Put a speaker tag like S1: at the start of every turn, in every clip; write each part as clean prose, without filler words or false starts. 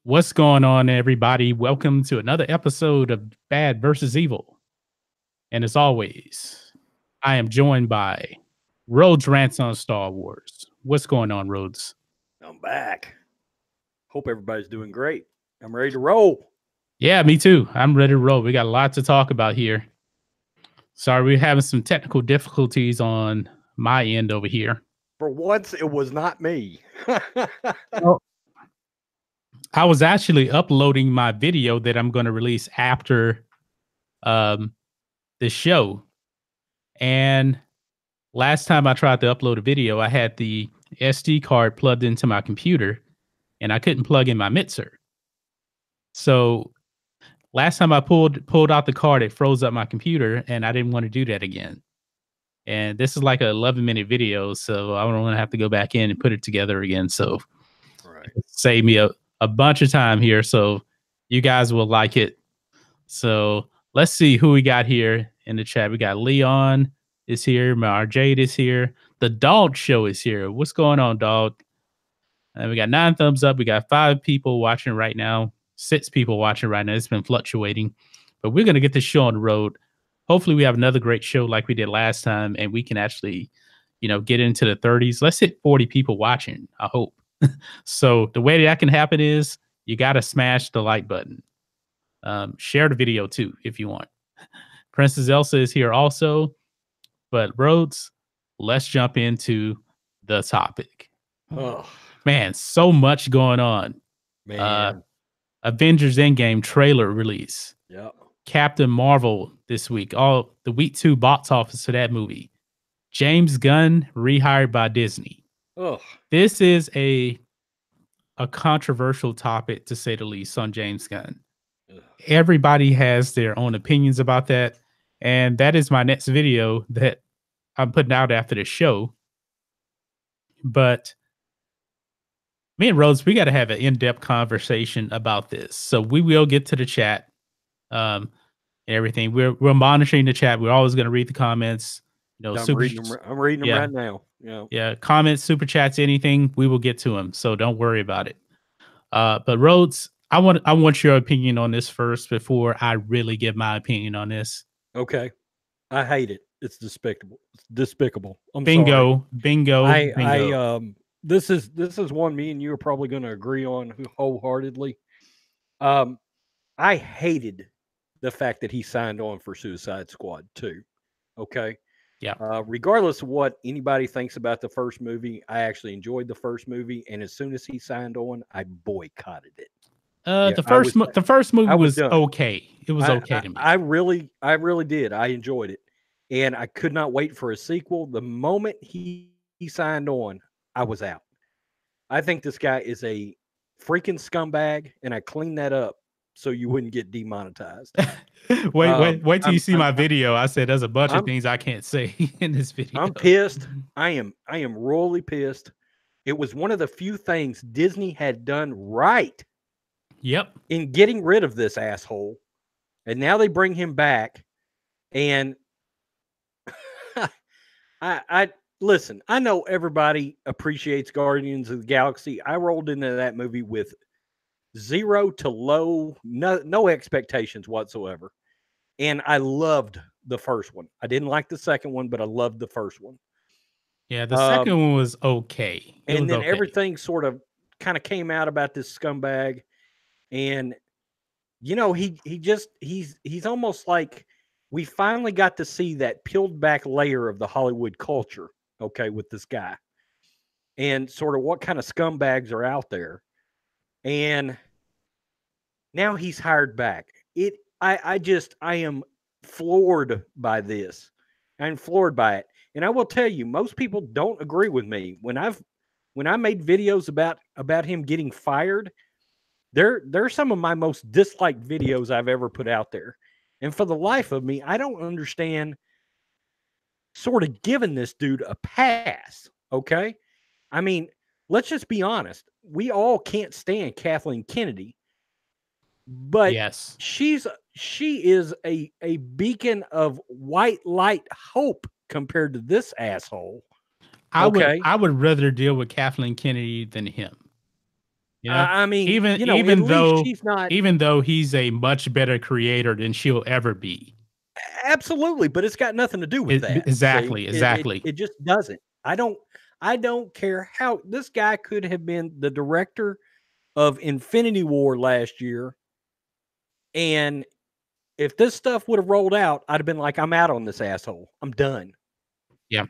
S1: What's going on, everybody? Welcome to another episode of Bad versus Evil. And as always, I am joined by Rhodes Rants on Star Wars. What's going on, Rhodes?
S2: I'm back. Hope everybody's doing great. I'm ready to roll.
S1: Yeah, me too. I'm ready to roll. We got a lot to talk about here. Sorry, we're having some technical difficulties on my end over here.
S2: For once, it was not me.
S1: Well, I was actually uploading my video that I'm going to release after um, the show. And last time I tried to upload a video, I had the SD card plugged into my computer and I couldn't plug in my mixer. So last time I pulled out the card, it froze up my computer and I didn't want to do that again. And this is like a 11-minute video, so I don't want to have to go back in and put it together again. So save me a bunch of time here. So you guys will like it. So let's see who we got here in the chat. We got Leon is here. Mar Jade is here. The Dog Show is here. What's going on, dog? And we got 9 thumbs up. We got 5 people watching right now. 6 people watching right now. It's been fluctuating, but we're gonna get this show on the road. Hopefully, we have another great show like we did last time, and we can actually, get into the 30s. Let's hit 40 people watching. I hope. So the way that can happen is you gotta smash the like button. Share the video too if you want. Princess Elsa is here also. But Rhodes, let's jump into the topic.
S2: Oh
S1: man, so much going on.
S2: man,
S1: Avengers Endgame trailer release.
S2: yeah.
S1: Captain Marvel this week. All the week 2 box office for that movie. James Gunn rehired by Disney.
S2: Oh,
S1: This is a controversial topic to say the least on James Gunn. Everybody has their own opinions about that, and that is my next video that I'm putting out after the show. But me and Rhodes, we got to have an in-depth conversation about this. So we will get to the chat, and everything. We're monitoring the chat. We're always going to read the comments.
S2: I'm reading them right now.
S1: Yeah, comments, super chats, anything. We will get to them. So don't worry about it. But Rhodes, I want your opinion on this first before I really give my opinion on this.
S2: Okay, I hate it. It's despicable. It's despicable. I'm
S1: bingo,
S2: sorry.
S1: bingo.
S2: This is one me and you are probably going to agree on wholeheartedly. I hated the fact that he signed on for Suicide Squad 2. Okay.
S1: Yeah.
S2: Regardless of what anybody thinks about the first movie, I actually enjoyed the first movie, and as soon as he signed on, I boycotted it.
S1: The first movie was okay. It was okay to me.
S2: I really did. I enjoyed it, and I could not wait for a sequel. The moment he signed on, I was out. I think this guy is a freaking scumbag, and I cleaned that up so you wouldn't get demonetized.
S1: wait till you see my video. I said there's a bunch of things I can't say in this video.
S2: I'm pissed. I am royally pissed. It was one of the few things Disney had done right.
S1: Yep.
S2: In getting rid of this asshole. And now they bring him back. And I listen, I know everybody appreciates Guardians of the Galaxy. I rolled into that movie with zero to low, no expectations whatsoever. And I loved the first one. I didn't like the second one, but I loved the first one.
S1: Yeah, the second one was okay.
S2: And then everything sort of kind of came out about this scumbag. And he's almost like we finally got to see that peeled back layer of the Hollywood culture, okay, with this guy. And sort of what kind of scumbags are out there. And now he's hired back. I am floored by this. I'm floored by it. And I will tell you, most people don't agree with me. When I made videos about him getting fired, they're some of my most disliked videos I've ever put out there. And for the life of me, I don't understand sort of giving this dude a pass. Okay. I mean, let's just be honest. We all can't stand Kathleen Kennedy, but
S1: yes,
S2: she is a beacon of white light hope compared to this asshole.
S1: I would rather deal with Kathleen Kennedy than him. You know,
S2: I mean,
S1: even
S2: you know, at
S1: even
S2: least
S1: though
S2: she's not.
S1: even though he's a much better creator than she'll ever be.
S2: Absolutely, but it's got nothing to do with that. See,
S1: Exactly.
S2: it just doesn't. I don't care how this guy could have been the director of Infinity War last year, and if this stuff would have rolled out, I'd have been like, I'm out on this asshole. I'm done.
S1: Yeah.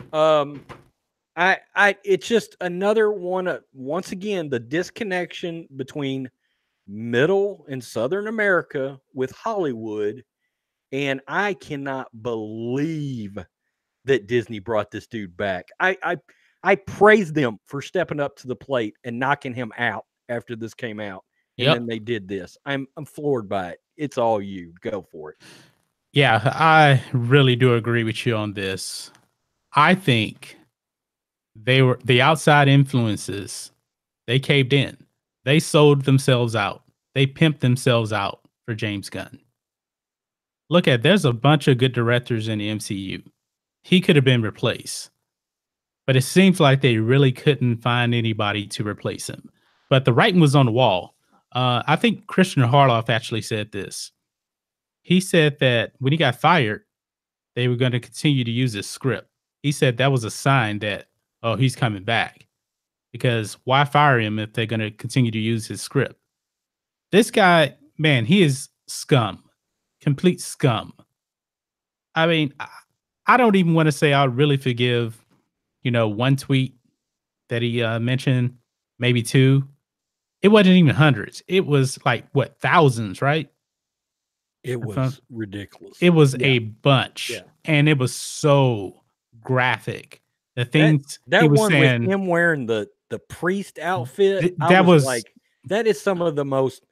S2: It's just another one. Once again, the disconnection between Middle and Southern America with Hollywood, and I cannot believe that Disney brought this dude back. I praise them for stepping up to the plate and knocking him out after this came out, and
S1: Yep.
S2: then they did this. I'm floored by it. It's all you. Go for it.
S1: Yeah, I really do agree with you on this. I think they were the outside influences. They caved in. They sold themselves out. They pimped themselves out for James Gunn. Look at there's a bunch of good directors in the MCU. He could have been replaced. But it seems like they really couldn't find anybody to replace him. But the writing was on the wall. I think Christian Harloff actually said this. He said that when he got fired, they were going to continue to use his script. He said that was a sign that, oh, he's coming back. Because why fire him if they're going to continue to use his script? This guy, man, he is scum, complete scum. I mean, I don't even want to say I'll really forgive, one tweet that he mentioned, maybe two. It wasn't even hundreds. It was like what thousands, right?
S2: It was ridiculous.
S1: It was
S2: Yeah.
S1: a bunch, and it was so graphic. The things he
S2: that
S1: was
S2: one
S1: saying,
S2: with him wearing the priest outfit, I
S1: that
S2: was
S1: was
S2: like, that is some of the most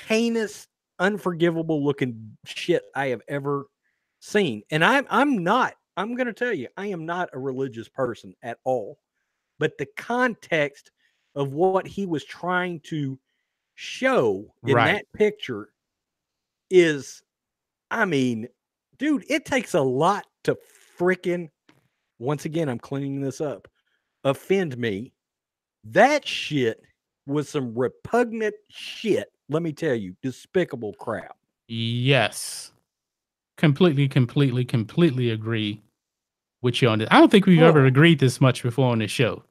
S2: heinous, unforgivable looking shit I have ever seen. And I'm not. I'm going to tell you, I am not a religious person at all. But the context of what he was trying to show in
S1: right.
S2: that picture is, I mean, dude, it takes a lot to freaking, once again, I'm cleaning this up, offend me. That shit was some repugnant shit. Let me tell you, despicable crap.
S1: Yes, completely agree with you on this. I don't think we've ever agreed this much before on this show.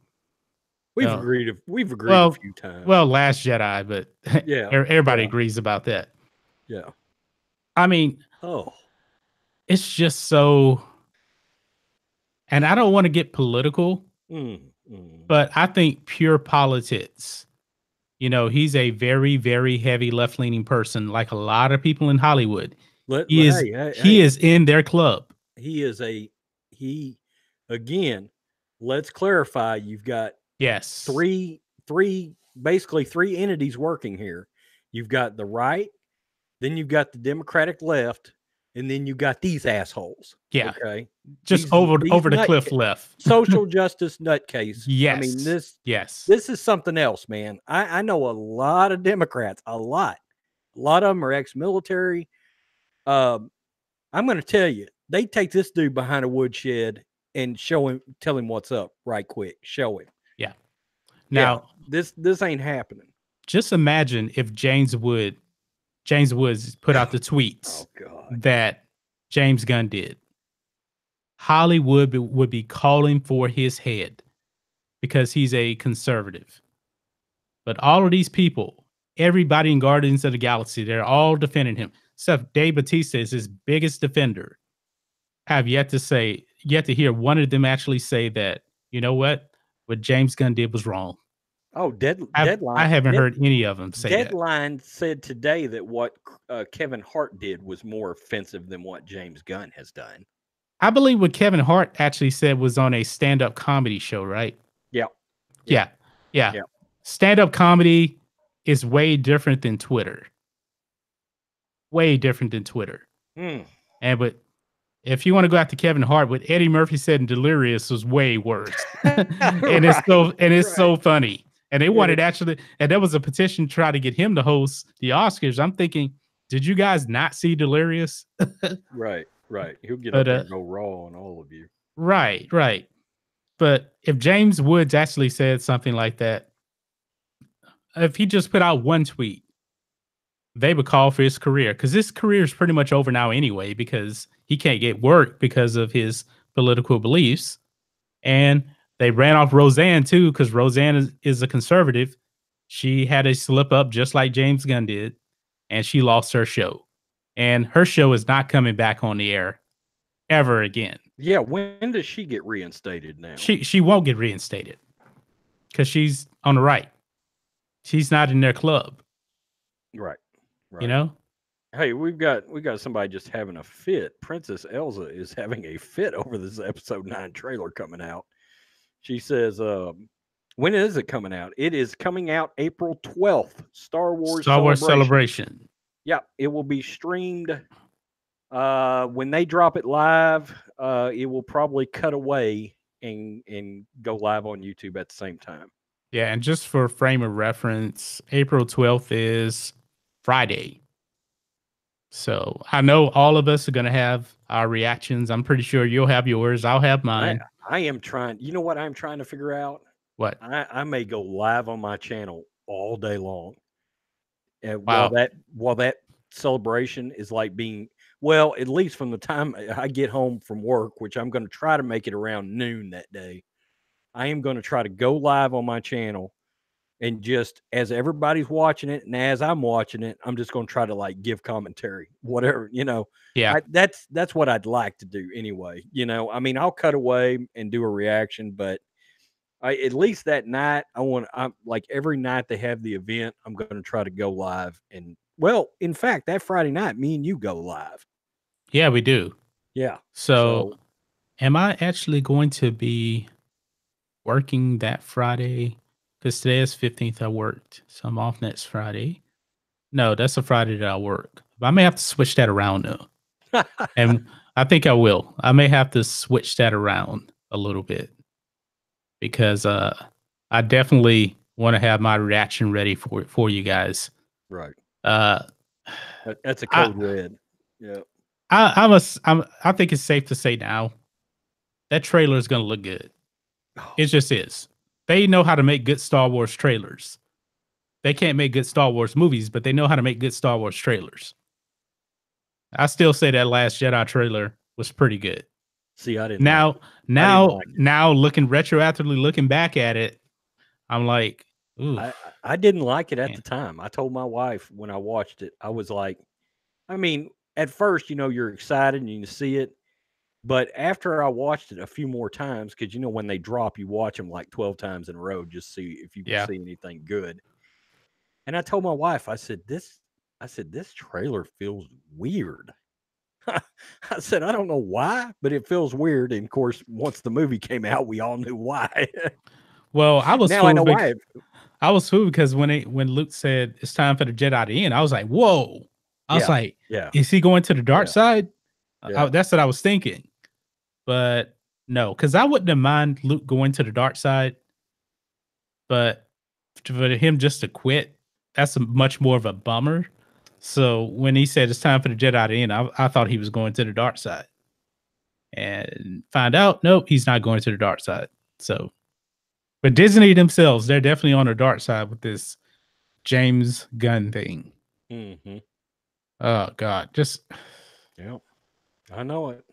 S2: We've
S1: No.
S2: agreed. We've agreed a few times.
S1: Well, Last Jedi, but
S2: yeah,
S1: everybody agrees about that.
S2: Yeah.
S1: I mean, it's just so, and I don't want to get political, but I think pure politics. He's a very, very heavy left-leaning person, like a lot of people in Hollywood. He is in their club.
S2: He is again, let's clarify, you've got three basically three entities working here. You've got the right, then you've got the Democratic left, and then you got these assholes.
S1: Yeah.
S2: Okay.
S1: Just over the cliff left.
S2: Social justice nutcase.
S1: Yes.
S2: I mean,
S1: this
S2: is something else, man. I know a lot of Democrats, a lot of them are ex-military. I'm going to tell you, they take this dude behind a woodshed and tell him what's up right quick. Show him.
S1: Yeah. Now,
S2: this ain't happening.
S1: Just imagine if James Woods put out the tweets that James Gunn did. Hollywood would be calling for his head because he's a conservative. But all of these people, everybody in Guardians of the Galaxy, they're all defending him. Except Dave Bautista is his biggest defender. Have yet to hear one of them actually say that, you know what James Gunn did was wrong.
S2: Oh, Deadline.
S1: I haven't heard any of them say
S2: Deadline said today that what Kevin Hart did was more offensive than what James Gunn has done.
S1: I believe what Kevin Hart actually said was on a stand-up comedy show, right? Yeah. Stand-up comedy is way different than Twitter. Way different than Twitter. But if you want to go after Kevin Hart, what Eddie Murphy said in Delirious was way worse. And it's so funny. And they wanted and there was a petition to try to get him to host the Oscars. I'm thinking, did you guys not see Delirious?
S2: Right. He'll get up there and go raw on all of you.
S1: Right. But if James Woods actually said something like that, if he just put out one tweet, they would call for his career because his career is pretty much over now anyway because he can't get work because of his political beliefs. And they ran off Roseanne too because Roseanne is a conservative. She had a slip up just like James Gunn did, and she lost her show. And her show is not coming back on the air ever again.
S2: Yeah, when does she get reinstated now?
S1: She won't get reinstated because she's on the right. She's not in their club.
S2: Right. Right.
S1: You know?
S2: Hey, we got somebody just having a fit. Princess Elsa is having a fit over this episode 9 trailer coming out. She says, when is it coming out? It is coming out April 12th. Star Wars
S1: Star Wars Celebration.
S2: Yeah, it will be streamed. When they drop it live, it will probably cut away and go live on YouTube at the same time.
S1: Yeah, and just for frame of reference, April 12th is Friday. So I know all of us are going to have our reactions. I'm pretty sure you'll have yours. I'll have mine.
S2: I am trying. You know what I'm trying to figure out?
S1: What?
S2: I may go live on my channel all day long.
S1: Wow.
S2: While that celebration is like being, well, at least from the time I get home from work, which I'm going to try to make it around noon that day. I am going to try to go live on my channel, and just as everybody's watching it and as I'm watching it, I'm just going to try to like give commentary, whatever,
S1: Yeah.
S2: that's what I'd like to do anyway. I mean, I'll cut away and do a reaction, but at least that night, I'm like every night they have the event, I'm going to try to go live. And well, in fact, that Friday night, me and you go live.
S1: Yeah, we do.
S2: Yeah.
S1: So am I actually going to be working that Friday? Because today is 15th. I worked. So I'm off next Friday. No, that's a Friday that I work. But I may have to switch that around though. And I think I will. I may have to switch that around a little bit because I definitely want to have my reaction ready for you guys.
S2: Right.
S1: Uh,
S2: That's a code red. Yeah.
S1: I think it's safe to say now that trailer is going to look good. It just is. They know how to make good Star Wars trailers. They can't make good Star Wars movies, but they know how to make good Star Wars trailers. I still say that Last Jedi trailer was pretty good.
S2: See, I didn't.
S1: Now looking retroactively, looking back at it, I'm like, ooh.
S2: I didn't like it at the time. I told my wife when I watched it, I was like, I mean, at first, you're excited and you see it, but after I watched it a few more times, because when they drop, you watch them like 12 times in a row, just see if you can see anything good. And I told my wife, I said, this trailer feels weird. I said, I don't know why, but it feels weird. And of course, once the movie came out, we all knew why.
S1: Well, I was
S2: now I know why.
S1: I was fooled because when Luke said it's time for the Jedi to end, I was like, whoa. I was like, is he going to the dark side? That's what I was thinking. But no, because I wouldn't have mind Luke going to the dark side. But for him just to quit, that's much more of a bummer. So when he said it's time for the Jedi to end, I thought he was going to the dark side. And find out, nope, he's not going to the dark side. So, but Disney themselves, they're definitely on the dark side with this James Gunn thing.
S2: Mm-hmm.
S1: Oh God,
S2: yeah, I know it.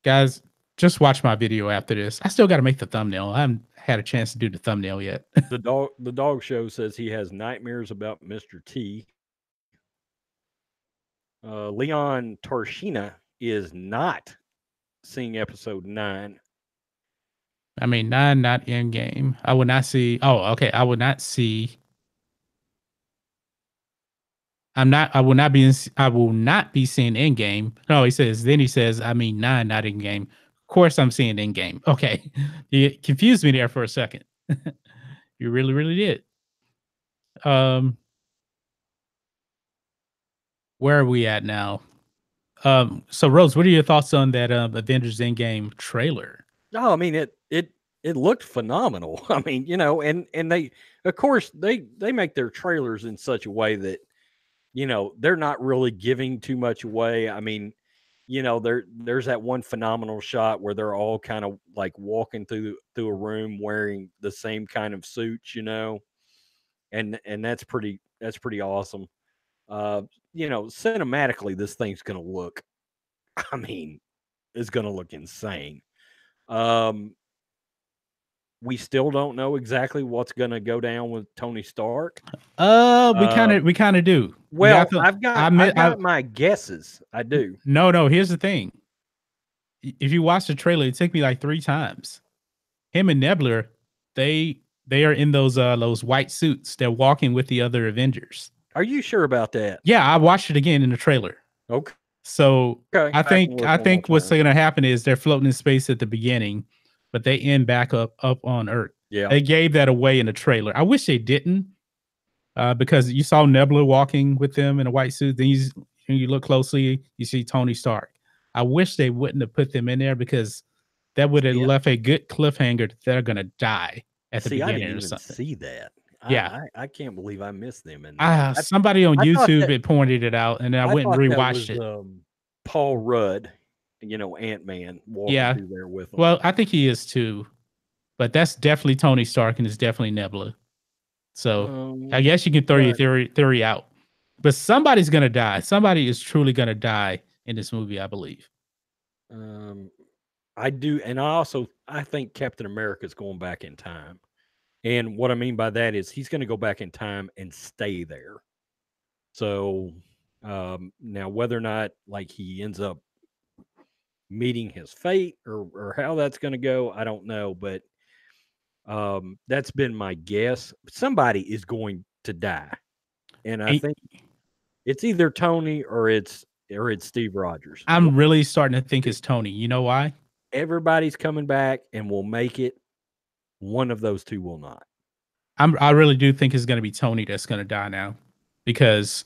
S1: Guys, just watch my video after this. I still got to make the thumbnail. I haven't had a chance to do the thumbnail yet.
S2: the dog show says he has nightmares about Mr. T. Leon Torshina is not seeing episode 9.
S1: I mean, 9 not in game. I would not see. Oh, okay. I would not see. I will not be seeing in game. No, he says, I mean 9 not in game. Of course I'm seeing in game. Okay. You confused me there for a second. You really, really did. Where are we at now? So Rose, what are your thoughts on that Avengers Endgame trailer?
S2: No, I mean it looked phenomenal. I mean, and they, of course, they make their trailers in such a way that they're not really giving too much away. I mean, there's that one phenomenal shot where they're all kind of like walking through a room wearing the same kind of suits, and that's pretty awesome. Cinematically, this thing's gonna look. I mean, it's gonna look insane. Um, we still don't know exactly what's gonna go down with Tony Stark.
S1: We kind
S2: Um,
S1: of do. We have
S2: well,
S1: to.
S2: I've got my guesses. I do.
S1: No. Here's the thing. If you watch the trailer, it took me like 3 times. Him and Nebula, they are in those white suits. They're walking with the other Avengers.
S2: Are you sure about that?
S1: Yeah, I watched it again in the trailer.
S2: Okay.
S1: So
S2: Okay.
S1: I
S2: can
S1: think
S2: look one more
S1: what's
S2: time.
S1: going to happen is they're floating in space at the beginning, but they end back up on Earth.
S2: Yeah.
S1: They gave that away in the trailer. I wish they didn't, because you saw Nebula walking with them in a white suit. Then you look closely, you see Tony Stark. I wish they wouldn't have put them in there because that would have
S2: Yeah.
S1: left a good cliffhanger that they're going to die at the
S2: See, I
S1: beginning
S2: didn't
S1: or
S2: even
S1: something.
S2: see that.
S1: Yeah.
S2: I can't believe I missed them in there.
S1: Somebody on
S2: I thought
S1: YouTube
S2: that-
S1: had pointed it out, and I went and
S2: thought that
S1: rewatched
S2: was,
S1: it.
S2: Paul Rudd, Ant-Man walking
S1: Yeah.
S2: through there with him.
S1: Well, I think he is too, but that's definitely Tony Stark and it's definitely Nebula. So I guess you can throw your theory out. But somebody's gonna die. Somebody is truly gonna die in this movie, I believe.
S2: I do, and I think Captain America is going back in time. And what I mean by that is he's going to go back in time and stay there. So now, whether or not like he ends up meeting his fate or how that's going to go, I don't know. But that's been my guess. Somebody is going to die, and I think it's either Tony or it's Steve Rogers.
S1: I'm really starting to think it's Tony. You know why?
S2: Everybody's coming back and will make it. One of those two will not.
S1: I really do think it's going to be Tony that's going to die now, because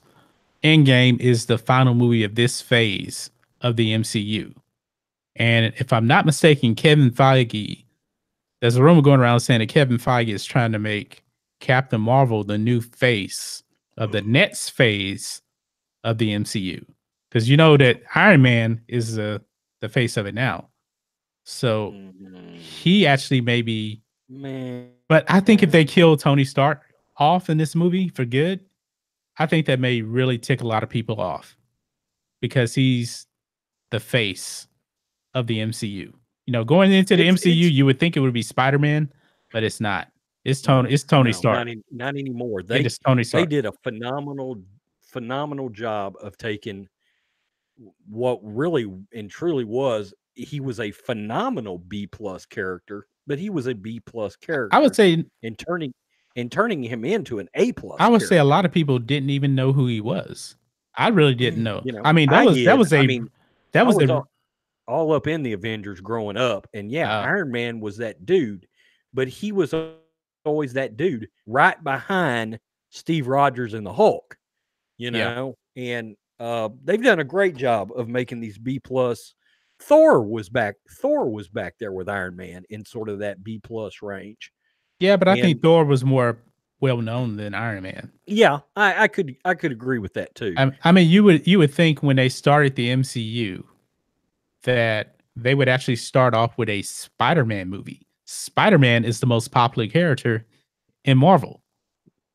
S1: Endgame is the final movie of this phase of the MCU. And if I'm not mistaken, Kevin Feige, there's a rumor going around saying that Kevin Feige is trying to make Captain Marvel the new face of the next phase of the MCU. Because you know that Iron Man is the face of it now. So he actually may be. But I think if they kill Tony Stark off in this movie for good, I think that may really tick a lot of people off, because he's the face of the MCU. Going into the MCU, you would think it would be Spider-Man, but it's not. It's Tony. It's Tony Stark.
S2: Not anymore.
S1: They Tony Stark.
S2: They did a phenomenal job of taking what really and truly was. He was a phenomenal B+ character, but he was a B+ character.
S1: I would say,
S2: and turning him into an A+.
S1: I would say a lot of people didn't even know who he was. I really didn't know. I mean, that was
S2: all up in the Avengers growing up, and Iron Man was that dude, but he was always that dude right behind Steve Rogers and the Hulk, and they've done a great job of making these B+. Thor was back there with Iron Man in sort of that B+ range.
S1: Yeah, but I think Thor was more well known than Iron Man.
S2: Yeah, I could agree with that too.
S1: I mean, you would think when they started the MCU that they would actually start off with a Spider-Man movie. Spider-Man is the most popular character in Marvel.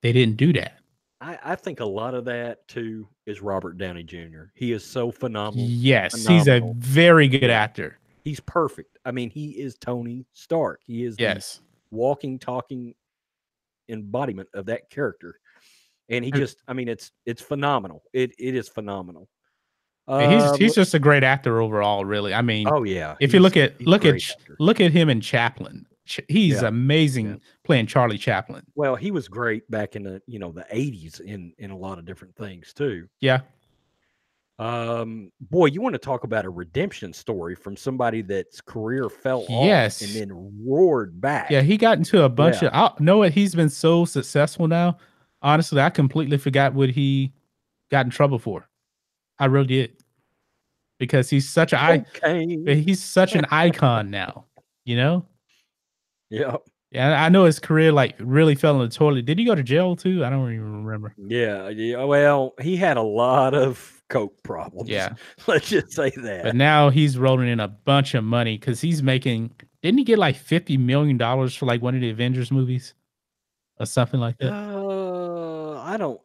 S1: They didn't do that.
S2: I think a lot of that too is Robert Downey Jr. He is so phenomenal.
S1: Yes, he's a very good actor.
S2: He's perfect. I mean, he is Tony Stark. He is the walking, talking embodiment of that character. And he just, I mean, it's phenomenal. It is phenomenal.
S1: He's just a great actor overall, really. I mean, if you look at him in Chaplin, he's amazing playing Charlie Chaplin.
S2: Well, he was great back in the the 80s in a lot of different things too.
S1: Yeah.
S2: Boy, you want to talk about a redemption story from somebody that's career fell off and then roared back.
S1: Yeah, he got into a bunch of. I know what he's been so successful now. Honestly, I completely forgot what he got in trouble for. I really did, because he's such an icon now.
S2: Yeah.
S1: Yeah, I know his career really fell in the toilet. Did he go to jail too? I don't even remember.
S2: Yeah. Well, he had a lot of coke problems.
S1: Yeah,
S2: let's just say that.
S1: But now he's rolling in a bunch of money because he's making. Didn't he get like $50 million for like one of the Avengers movies, or something like that?
S2: I don't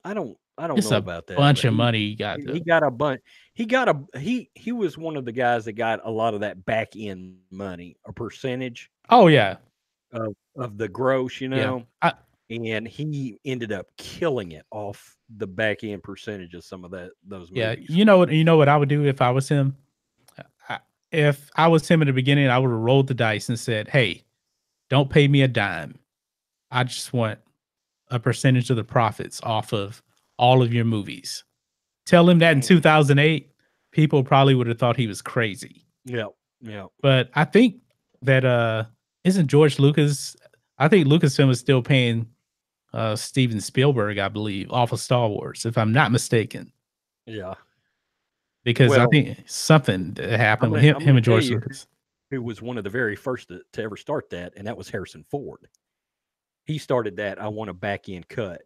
S1: It's
S2: know
S1: a
S2: about that,
S1: bunch
S2: but
S1: of money you got
S2: he
S1: to.
S2: got a bunch. He was one of the guys that got a lot of that back end money, a percentage
S1: Oh yeah,
S2: of the gross,
S1: yeah.
S2: and he ended up killing it off the back end percentage of some of those
S1: Yeah,
S2: movies.
S1: you know what I would do if I was him. I, if I was him in the beginning, I would have rolled the dice and said, "Hey, don't pay me a dime. I just want a percentage of the profits off of all of your movies." Tell him that in 2008, people probably would have thought he was crazy.
S2: Yeah, yeah.
S1: But I think that isn't George Lucas? I think Lucasfilm is still paying Steven Spielberg, I believe, off of Star Wars, if I'm not mistaken.
S2: Yeah.
S1: Because I
S2: Well,
S1: think something that
S2: I'm
S1: happened with
S2: gonna
S1: him,
S2: I'm
S1: him
S2: gonna
S1: and
S2: tell
S1: George
S2: you
S1: Lucas.
S2: who was one of the very first to ever start that, and that was Harrison Ford. He started that. I want a back end cut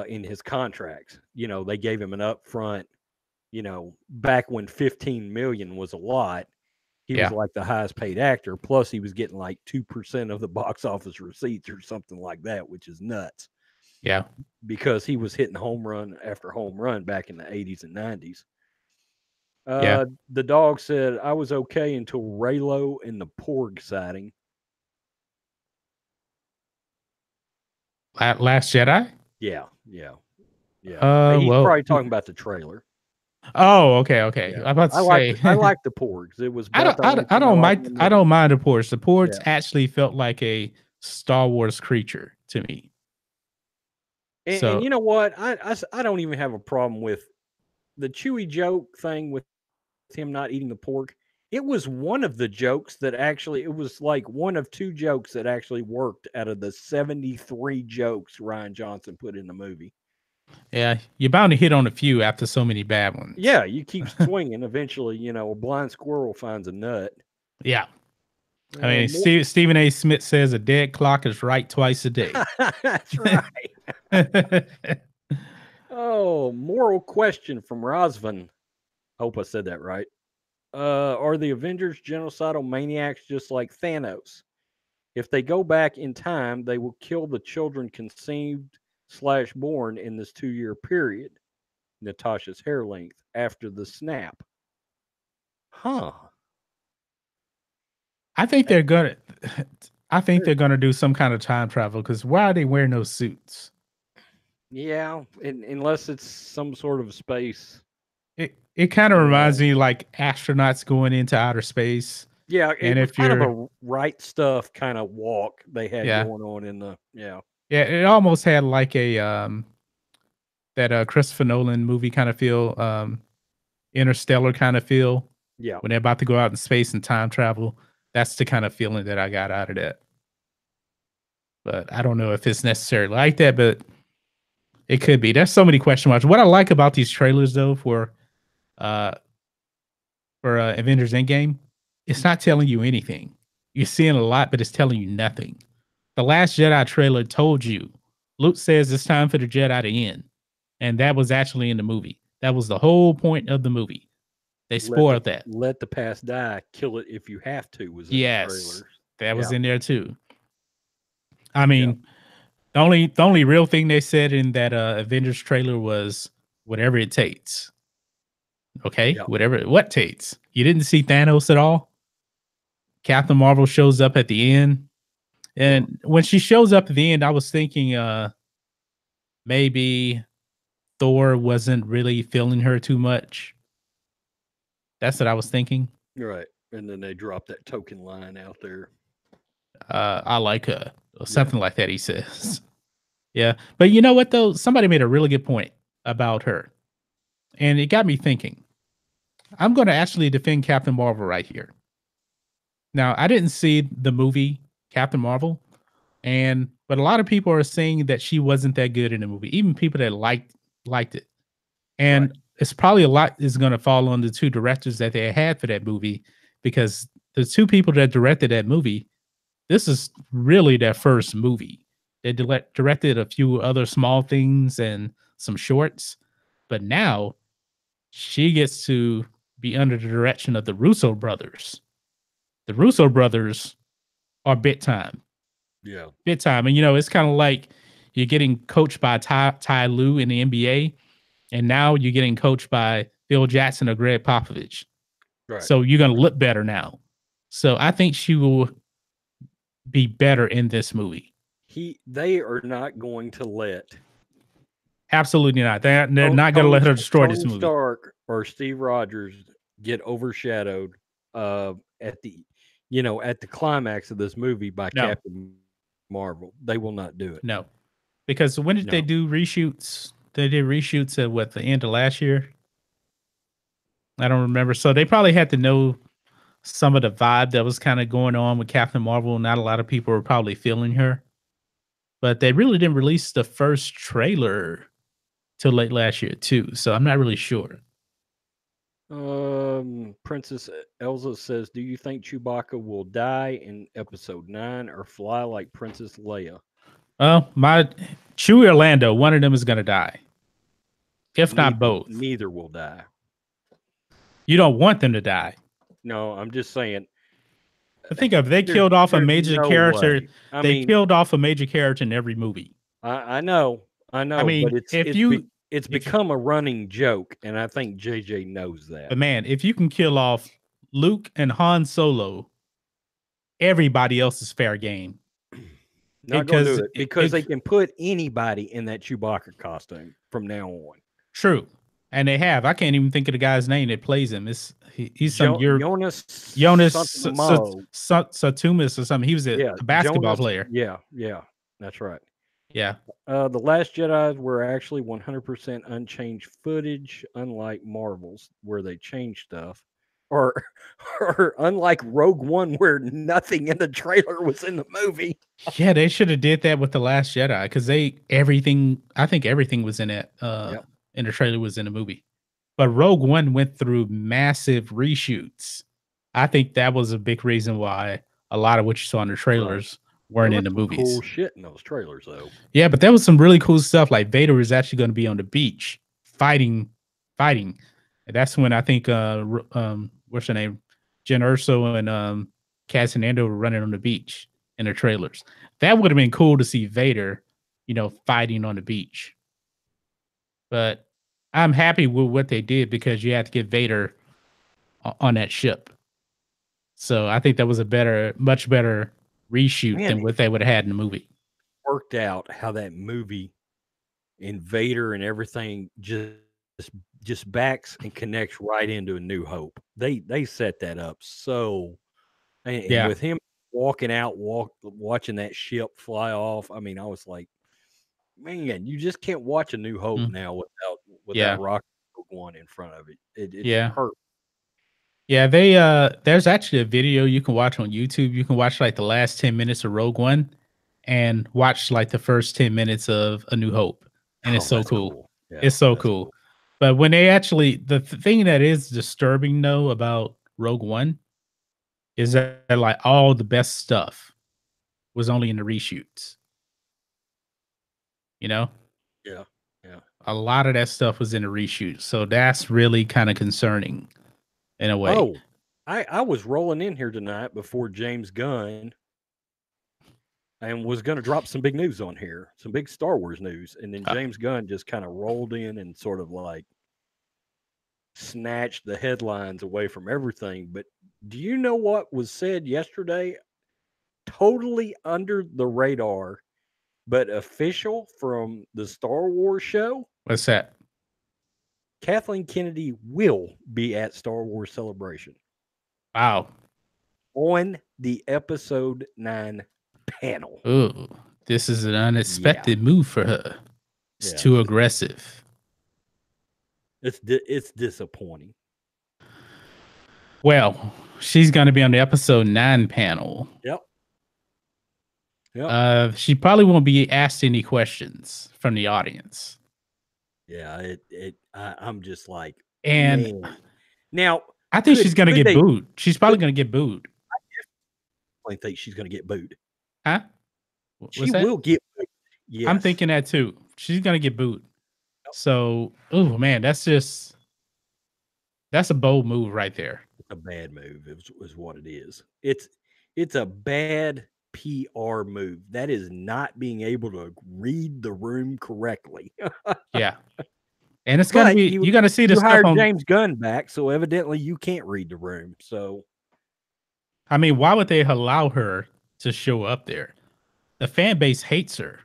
S2: in his contracts. They gave him an upfront. Back when 15 million was a lot, he was
S1: Yeah,
S2: like the highest paid actor. Plus, he was getting like 2% of the box office receipts or something like that, which is nuts
S1: yeah.
S2: because he was hitting home run after home run back in the 80s and 90s.
S1: Yeah.
S2: The dog said I was okay until Raylo and the Porg sighting.
S1: Last Jedi?
S2: Yeah, yeah, yeah. He's
S1: Well,
S2: probably talking about the trailer.
S1: oh, okay, okay.
S2: Yeah,
S1: I'm about to say,
S2: I like the Porgs. It was
S1: I
S2: about
S1: don't,
S2: the
S1: I
S2: only
S1: don't, I
S2: thing I
S1: don't
S2: liked in
S1: mind,
S2: the
S1: I
S2: movie.
S1: don't mind the ports. The ports
S2: Yeah,
S1: actually felt like a Star Wars creature to me.
S2: and
S1: So
S2: you know what? I don't even have a problem with the Chewy joke thing with him not eating the pork. It was one of the jokes that actually it was like one of two jokes that actually worked out of the 73 jokes Ryan Johnson put in the movie.
S1: yeah, you're bound to hit on a few after so many bad ones.
S2: Yeah, you keep swinging. Eventually, a blind squirrel finds a nut.
S1: Yeah. I mean,
S2: More,
S1: Stephen A. Smith says a dead clock is right twice a day.
S2: that's right. Oh, moral question from Rosvan. Hope I said that right. Are the Avengers genocidal maniacs just like Thanos? If they go back in time, they will kill the children conceived slash born in this 2 year period. Natasha's hair length after the snap. Huh.
S1: I think
S2: That-
S1: they're gonna. I think they're gonna do some kind of time travel because why are they wearing those suits?
S2: Yeah, unless it's some sort of space.
S1: It kind of reminds me like astronauts going into outer space.
S2: Yeah, it
S1: And
S2: was
S1: if
S2: kind of
S1: you're,
S2: a right stuff kind of walk they had
S1: yeah,
S2: going on in the yeah.
S1: yeah, it almost had like a that Christopher Nolan movie kind of feel, Interstellar kind of feel
S2: Yeah.
S1: when they're about to go out in space and time travel. That's the kind of feeling that I got out of that. But I don't know if it's necessarily like that, but it could be. There's so many question marks. What I like about these trailers though uh Avengers Endgame, it's not telling you anything. You're seeing a lot, but it's telling you nothing. The Last Jedi trailer told you. Luke says it's time for the Jedi to end, and that was actually in the movie. That was the whole point of the movie. They spoiled that.
S2: Let the past die, kill it if you have to was in the
S1: Yes,
S2: trailers.
S1: that was
S2: Yeah.
S1: in there too. I
S2: Yeah.
S1: mean, the only real thing they said in that Avengers trailer was whatever it takes. Okay,
S2: Yeah.
S1: whatever what takes. You didn't see Thanos at all. Captain Marvel shows up at the end.
S2: Yeah.
S1: And when she shows up at the end, I was thinking maybe Thor wasn't really feeling her too much. That's what I was thinking.
S2: You're right. And then they drop that token line out there.
S1: I like her or
S2: Yeah.
S1: something like that, he says. Yeah. But you know what though? Somebody made a really good point about her. And it got me thinking. I'm gonna actually defend Captain Marvel right here. Now, I didn't see the movie Captain Marvel, but a lot of people are saying that she wasn't that good in the movie. Even people that liked it.
S2: Right.
S1: And it's probably a lot is going to fall on the two directors that they had for that movie because the two people that directed that movie, this is really their first movie. They directed a few other small things and some shorts, but now she gets to be under the direction of the Russo brothers. The Russo brothers are big time,
S2: Yeah.
S1: big time. And, it's kind of like You're getting coached by Ty Lue in the NBA, and now you're getting coached by Phil Jackson or Greg Popovich.
S2: Right.
S1: So you're going to look better now. So I think she will be better in this movie.
S2: They are not going to let
S1: Absolutely not. They're not going to let her destroy this movie.
S2: Tony Stark or Steve Rogers get overshadowed at the climax of this movie by Captain Marvel. They will not do it.
S1: No. Because when did they do reshoots? They did reshoots at the end of last year? I don't remember. So they probably had to know some of the vibe that was kind of going on with Captain Marvel. Not a lot of people were probably feeling her. But they really didn't release the first trailer till late last year too. So I'm not really sure.
S2: Princess Elsa says, "Do you think Chewbacca will die in Episode 9 or fly like Princess Leia?"
S1: My Chewie or Lando, one of them is gonna die. If not both.
S2: Neither will die.
S1: You don't want them to die.
S2: No, I'm just saying.
S1: But think of it, they killed off a major character. They killed off a major character in every movie.
S2: I know. I mean, but it's become a running joke, and I think JJ knows that.
S1: But man, if you can kill off Luke and Han Solo, everybody else is fair game.
S2: Not gonna do it because they can put anybody in that Chewbacca costume from now on.
S1: True. And they have. I can't even think of the guy's name that plays him. He's some
S2: Jonas
S1: Satumas or something. He was a basketball player.
S2: Yeah, that's right.
S1: Yeah.
S2: The Last Jedi were actually 100% unchanged footage, unlike Marvel's, where they changed stuff. Or unlike Rogue One, where nothing in the trailer was in the movie.
S1: Yeah, they should have did that with The Last Jedi because I think everything was in it. In the trailer was in the movie. But Rogue One went through massive reshoots. I think that was a big reason why a lot of what you saw in the trailers weren't in the movies.
S2: Cool shit in those trailers, though.
S1: Yeah, but there was some really cool stuff. Like Vader is actually going to be on the beach fighting. And that's when I think what's her name, Jen Erso and Cassian Andor were running on the beach in the trailers. That would have been cool to see Vader, fighting on the beach. But I'm happy with what they did because you had to get Vader on that ship. So I think that was much better reshoot than what they would have had in the movie.
S2: Worked out how that movie and Vader and everything just backs and connects right into A New Hope. They set that up so, and with him walking out, watching that ship fly off. I mean, I was like, man, you just can't watch A New Hope now without Rock One in front of it. It's perfect.
S1: Yeah, there's actually a video you can watch on YouTube. You can watch like the last 10 minutes of Rogue One and watch like the first 10 minutes of A New Hope. And it's so cool. Yeah, it's so cool. But when they actually, the thing that is disturbing though about Rogue One is that like all the best stuff was only in the reshoots.
S2: Yeah.
S1: A lot of that stuff was in the reshoots. So that's really kind of concerning. In a way.
S2: Oh, I was rolling in here tonight before James Gunn and was going to drop some big news on here, some big Star Wars news. And then James Gunn just kind of rolled in and sort of like snatched the headlines away from everything. But do you know what was said yesterday? Totally under the radar, but official from the Star Wars show.
S1: What's that?
S2: Kathleen Kennedy will be at Star Wars Celebration.
S1: Wow.
S2: On the Episode 9 panel.
S1: Ooh, this is an unexpected move for her. It's too aggressive.
S2: It's disappointing.
S1: Well, she's going to be on the Episode 9 panel.
S2: Yep.
S1: She probably won't be asked any questions from the audience.
S2: Yeah, I'm just like,
S1: and
S2: man. Now
S1: I think she's gonna get booed. She's probably gonna get booed.
S2: I think she's gonna get booed.
S1: Huh?
S2: She will get booed. Yes.
S1: I'm thinking that too. She's gonna get booed. Yep. So, oh man, that's a bold move right there.
S2: It's a bad move. Is what it is. It's a bad PR move. That is not being able to read the room correctly.
S1: Yeah. And it's gonna
S2: But
S1: be you're gonna see the
S2: you
S1: stuff
S2: hired
S1: on.
S2: James Gunn back, so evidently you can't read the room. So
S1: I mean, why would they allow her to show up there? The fan base hates her.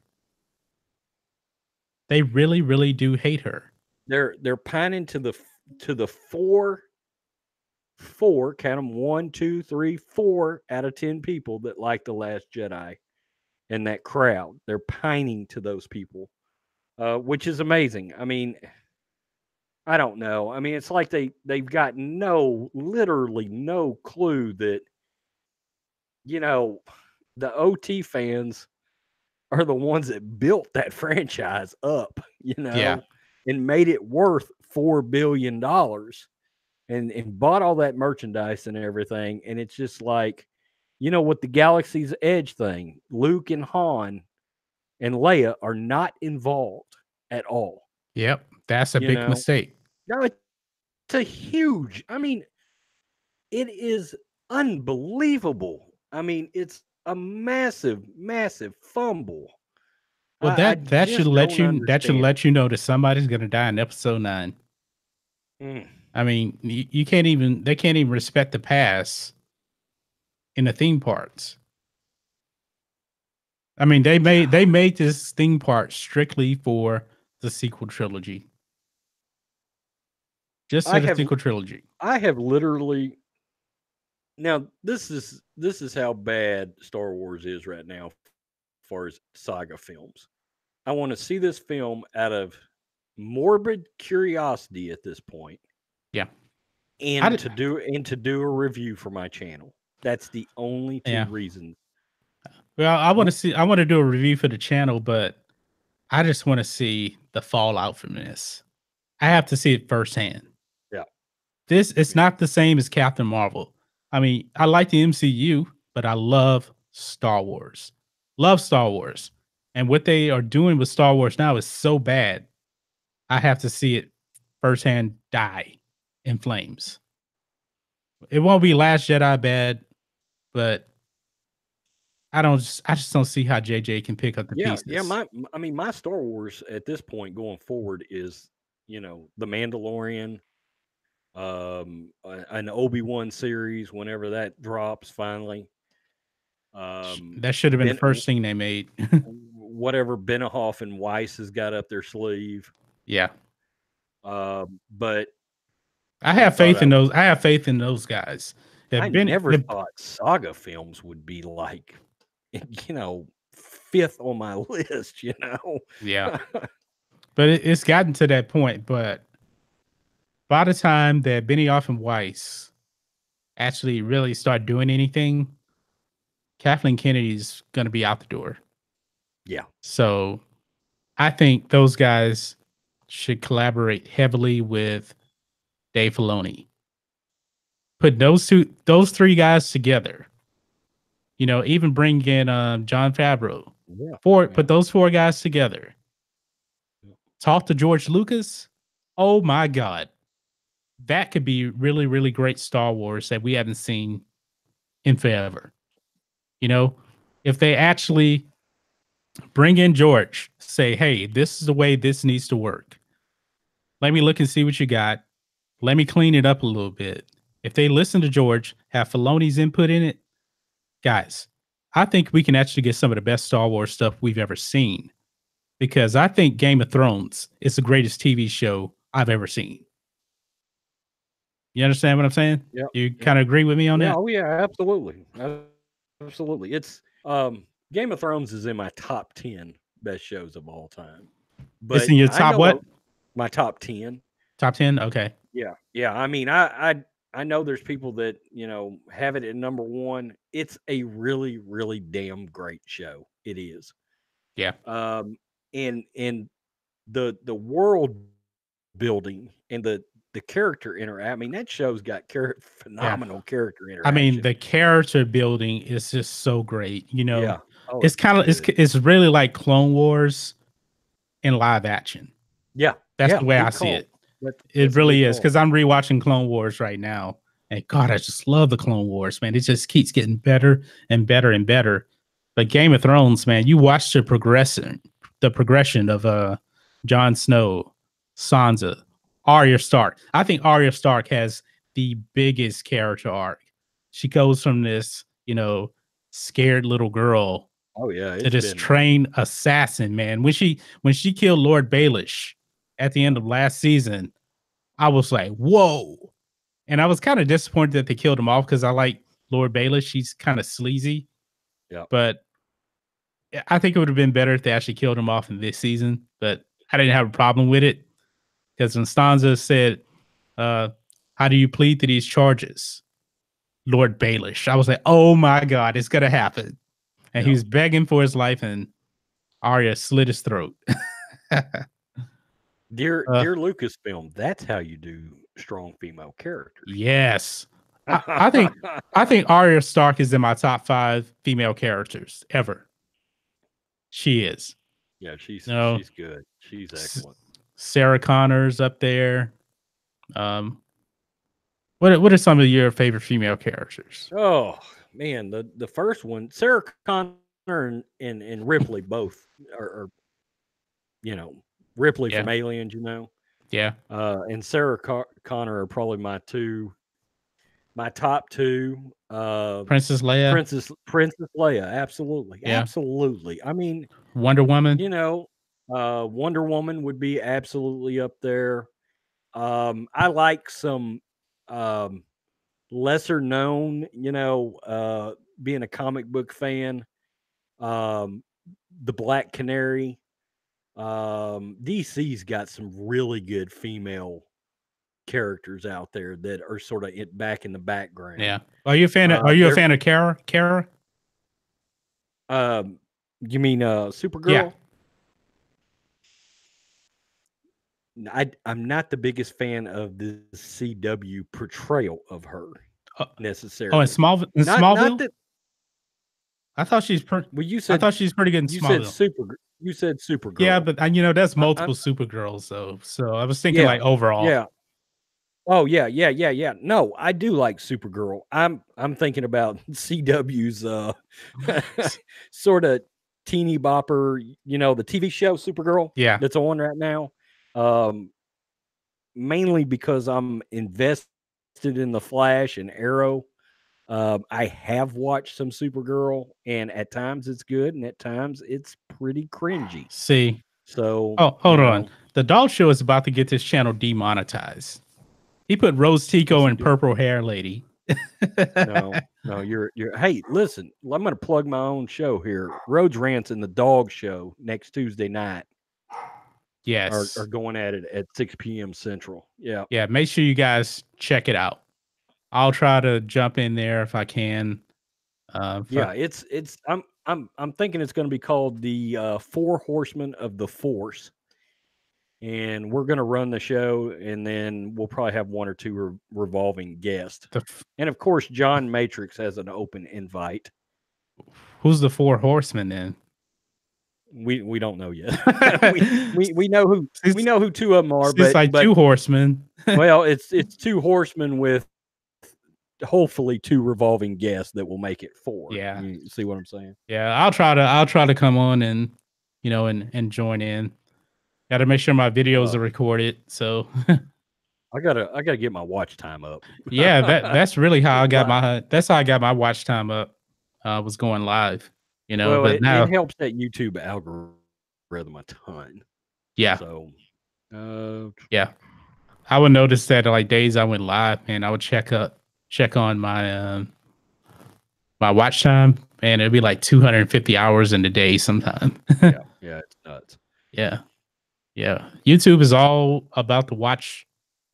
S1: They really, really do hate her.
S2: they're pining to the four, count them 1, 2, 3, 4 out of 10 people that like The Last Jedi and that crowd. They're pining to those people, which is amazing. I mean, I don't know. I mean, it's like they've got literally no clue that you know the OT fans are the ones that built that franchise up,
S1: Yeah.
S2: and made it worth $4 billion and bought all that merchandise and everything. And it's just like, with the Galaxy's Edge thing, Luke and Han and Leia are not involved at all.
S1: Yep. That's a
S2: You
S1: big
S2: know,
S1: mistake.
S2: no, it's a huge. I mean, it is unbelievable. I mean, it's a massive, massive fumble.
S1: Well,
S2: I
S1: that should
S2: just
S1: let
S2: don't
S1: you
S2: understand it.
S1: know that somebody's gonna die in episode 9.
S2: Mm.
S1: I mean, you can't even they can't even respect the past in the theme parks. I mean, they made this theme park strictly for the sequel trilogy. Just
S2: I
S1: for the
S2: have
S1: sequel trilogy.
S2: I have literally now this is how bad Star Wars is right now as far as saga films. I want to see this film out of morbid curiosity at this point,
S1: Yeah.
S2: and to do a review for my channel. That's the only two
S1: Yeah.
S2: reasons.
S1: Well, I want to do a review for the channel, but I just want to see the fallout from this. I have to see it firsthand.
S2: Yeah.
S1: This it's
S2: Yeah.
S1: not the same as Captain Marvel. I mean, I like the MCU, but I love Star Wars. Love Star Wars. And what they are doing with Star Wars now is so bad. I have to see it firsthand die in flames. It won't be Last Jedi bad, but I just don't see how JJ can pick up the
S2: Yeah,
S1: pieces.
S2: I mean, my Star Wars at this point going forward is, The Mandalorian, an Obi-Wan series whenever that drops finally.
S1: That should have been the
S2: Ben
S1: first thing they made.
S2: whatever Benioff and Weiss has got up their sleeve.
S1: Yeah.
S2: But
S1: I
S2: I
S1: have
S2: thought
S1: faith in those. I have faith in those guys.
S2: I never thought saga films would be like, you know, fifth on my list,
S1: Yeah, but it's gotten to that point. But by the time that Benioff and Weiss actually really start doing anything, Kathleen Kennedy's going to be out the door.
S2: Yeah.
S1: So I think those guys should collaborate heavily with Dave Filoni. Put those three guys together. Even bring in John Favreau.
S2: Yeah.
S1: Put those four guys together. Talk to George Lucas. Oh my God. That could be really, really great Star Wars that we haven't seen in forever. If they actually bring in George, say, hey, this is the way this needs to work. Let me look and see what you got. Let me clean it up a little bit. If they listen to George, have Filoni's input in it, guys, I think we can actually get some of the best Star Wars stuff we've ever seen. Because I think Game of Thrones is the greatest TV show I've ever seen. You understand what I'm saying?
S2: Yeah.
S1: You kind of agree with me on that?
S2: Oh yeah, absolutely. Absolutely. It's Game of Thrones is in my top 10 best shows of all time. But
S1: It's in your top what?
S2: My top 10.
S1: Top 10? Okay.
S2: Yeah. Yeah. I mean, I know there's people that, have it at number 1. It's a really, really damn great show. It is.
S1: Yeah.
S2: And the world building and the character interaction. I mean, that show's got phenomenal character interaction.
S1: I mean, the character building is just so great.
S2: Yeah. Oh,
S1: it's kind of it's really like Clone Wars in live action.
S2: Yeah.
S1: That's the way I see it. It really is, because I'm rewatching Clone Wars right now. And God, I just love the Clone Wars, man. It just keeps getting better and better and better. But Game of Thrones, man, you watch the progression of Jon Snow, Sansa, Arya Stark. I think Arya Stark has the biggest character arc. She goes from this, scared little girl
S2: Oh yeah,
S1: to
S2: it's
S1: this
S2: been
S1: trained assassin, man. When she killed Lord Baelish at the end of last season, I was like, whoa. And I was kind of disappointed that they killed him off because I like Lord Baelish. She's kind of sleazy,
S2: yeah.
S1: but I think it would have been better if they actually killed him off in this season. But I didn't have a problem with it because when Stanza said, how do you plead to these charges? Lord Baelish. I was like, oh my God, it's going to happen. And he
S2: Yeah.
S1: was begging for his life, and Arya slit his throat.
S2: Dear
S1: uh,
S2: dear Lucasfilm, that's how you do strong female characters.
S1: yes. I think Arya Stark is in my top 5 female characters ever. She is.
S2: Yeah,
S1: You know,
S2: she's good. She's
S1: S-
S2: excellent.
S1: Sarah Connor's up there. Um, what are some of your favorite female characters?
S2: Oh man, the first one, Sarah Connor and Ripley both are Ripley
S1: Yeah,
S2: from Aliens,
S1: yeah.
S2: and Sarah Connor are probably my top two.
S1: Princess Leia.
S2: Princess Leia, absolutely,
S1: Yeah.
S2: absolutely. I mean,
S1: Wonder Woman.
S2: you know, Wonder Woman would be absolutely up there. I like some um, lesser known, being a comic book fan. Um, the Black Canary. DC's got some really good female characters out there that are sort of back in the background.
S1: Yeah. Are you a fan of
S2: They're
S1: Kara? Kara?
S2: you mean
S1: Yeah.
S2: Supergirl? I'm not the biggest fan of the CW portrayal of her
S1: Uh, in
S2: necessarily. Not
S1: Smallville?
S2: that.
S1: I thought she's
S2: Well,
S1: I thought she's pretty good in Smallville.
S2: You said
S1: Yeah,
S2: Supergirl.
S1: but that's
S2: I'm
S1: multiple Supergirls though. So I was thinking
S2: Yeah,
S1: like overall.
S2: yeah. Oh yeah. No, I do like Supergirl. I'm thinking about CW's sort of teeny bopper, the TV show Supergirl
S1: Yeah.
S2: that's on right now. Um, Mainly because I'm invested in the Flash and Arrow. I have watched some Supergirl, and at times it's good, and at times it's pretty cringy.
S1: See.
S2: So,
S1: Oh, hold on. The Dog Show is about to get this channel demonetized. He put Rose
S2: what's
S1: Tico
S2: he
S1: and
S2: doing?
S1: Purple Hair Lady.
S2: No, you're. Hey, listen, I'm going to plug my own show here. Rhodes Rants and the Dog Show next Tuesday night are
S1: Yes.
S2: going at it at 6 p.m. Central. Yeah.
S1: Yeah, make sure you guys check it out. I'll try to jump in there if I can.
S2: Yeah, I'm thinking it's going to be called the Four Horsemen of the Force, and we're going to run the show, and then we'll probably have one or two revolving guests, and of course, John Matrix has an open invite.
S1: Who's the 4 horsemen then?
S2: We don't know yet. we know who two of them are,
S1: It's like
S2: but
S1: 2 horsemen.
S2: well, it's two horsemen with hopefully 2 revolving guests that will make it 4.
S1: Yeah.
S2: You see what I'm saying?
S1: Yeah, I'll try to come on and and join in. Got to make sure my videos are recorded. So
S2: I gotta get my watch time up.
S1: yeah, that's really how I got my watch time up. Was going live,
S2: Well,
S1: but
S2: it
S1: now
S2: helps that YouTube algorithm a ton.
S1: yeah.
S2: So,
S1: Yeah. I would notice that like days I went live, man, I would check on my my watch time, and it'd be like 250 hours in a day sometime.
S2: yeah, it's nuts.
S1: Yeah. Yeah. YouTube is all about the watch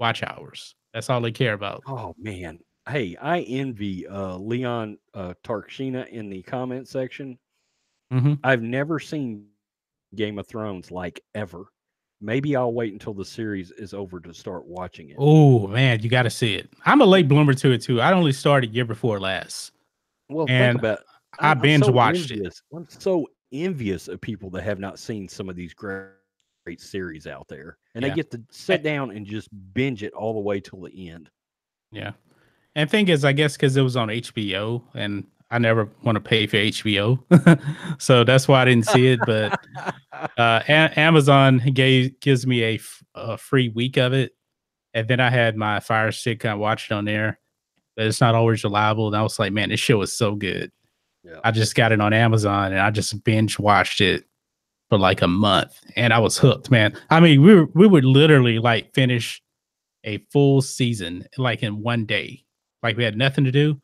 S1: hours. That's all they care about.
S2: Oh man, hey, I envy Leon Tarkshina in the comment section.
S1: Mm-hmm.
S2: I've never seen Game of Thrones like ever. Maybe I'll wait until the series is over to start watching it.
S1: Oh man, you got to see it. I'm a late bloomer to it too. I only started year before last.
S2: Well, think
S1: And
S2: about it.
S1: I binge
S2: so
S1: watched it.
S2: envious. I'm so envious of people that have not seen some of these great series out there, and they
S1: Yeah.
S2: get to sit down and just binge it all the way till the end.
S1: Yeah. And thing is, I guess because it was on HBO and I never want to pay for HBO, so that's why I didn't see it. But Amazon gives me a free week of it, and then I had my Fire Stick. I watched it on there, but it's not always reliable. And I was like, man, this show is so good.
S2: Yeah.
S1: I just got it on Amazon, and I just binge watched it for like a month, and I was hooked, man. I mean, we would literally like finish a full season like in one day. Like we had nothing to do.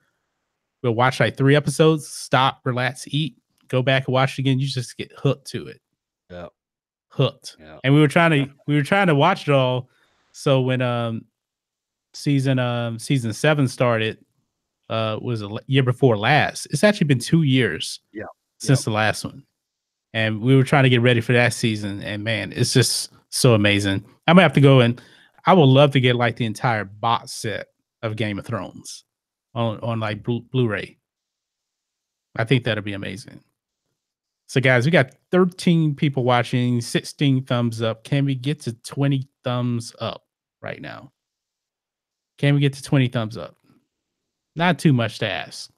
S1: We'll watch like 3 episodes, stop, relax, eat, go back and watch it again. You just get hooked to it.
S2: Yeah.
S1: Hooked.
S2: Yeah.
S1: And we were trying to watch it all. So when season 7 started, was a year before last. It's actually been 2 years
S2: Yeah.
S1: since the last one. And we were trying to get ready for that season. And man, it's just so amazing. I'm gonna have to go and I would love to get like the entire box set of Game of Thrones on like Blu-ray. I think that'd be amazing. So guys, we got 13 people watching, 16 thumbs up. Can we get to 20 thumbs up right now? Can we get to 20 thumbs up? Not too much to ask.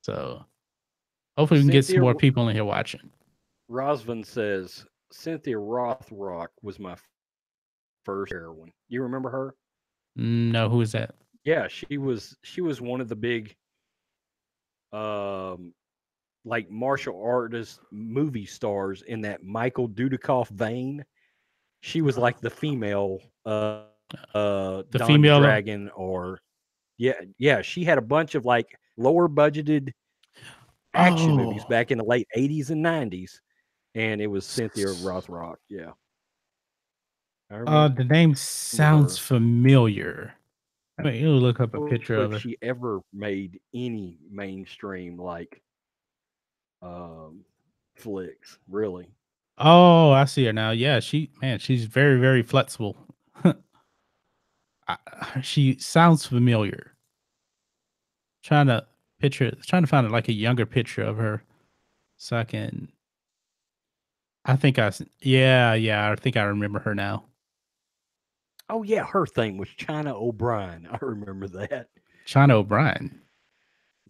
S1: So hopefully we can get some
S2: Cynthia
S1: more people in here watching.
S2: Rosvin says Cynthia Rothrock was my first heroine. You remember her?
S1: No, who is that?
S2: Yeah, she was one of the big um like martial artist movie stars in that Michael Dudikoff vein. She was like the female
S1: The
S2: Don the
S1: female.
S2: Dragon, or yeah, she had a bunch of like lower budgeted action movies
S1: Oh,
S2: back in the late 80s and 90s, and it was Cynthia Rothrock. Yeah, I remember
S1: the name
S2: her.
S1: sounds familiar. I mean, you'll look up a picture
S2: If
S1: of her.
S2: she ever made any mainstream like um flicks, really.
S1: Oh, I see her now. Yeah, she's very, very flexible. She sounds familiar. Trying to find like a younger picture of her so I can. Yeah, I think I remember her now.
S2: Oh yeah, her thing was China O'Brien. I remember that.
S1: China O'Brien.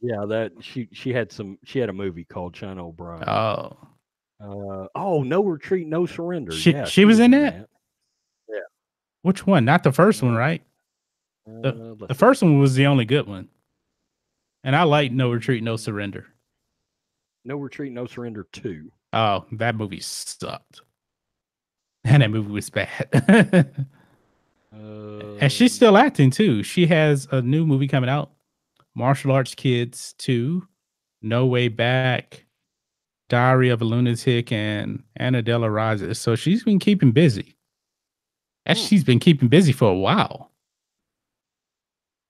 S2: Yeah, that she had a movie called China O'Brien.
S1: Oh,
S2: Oh, No Retreat, No Surrender.
S1: she
S2: Yeah,
S1: she
S2: she
S1: was
S2: was
S1: in
S2: in
S1: that.
S2: that. Yeah.
S1: Which one? Not the first one,
S2: Uh,
S1: right? The
S2: let's see.
S1: first one was the only good one, and I like No Retreat, No
S2: Mm,
S1: Surrender.
S2: No Retreat, No Surrender 2.
S1: Oh, that movie sucked, and that movie was bad. And she's
S2: Um,
S1: still acting too. She has a new movie coming out, Martial Arts Kids 2, No Way Back, Diary of a Lunatic, and Annadella Rises. So she's been keeping busy. And
S2: hmm,
S1: she's been keeping busy for a while.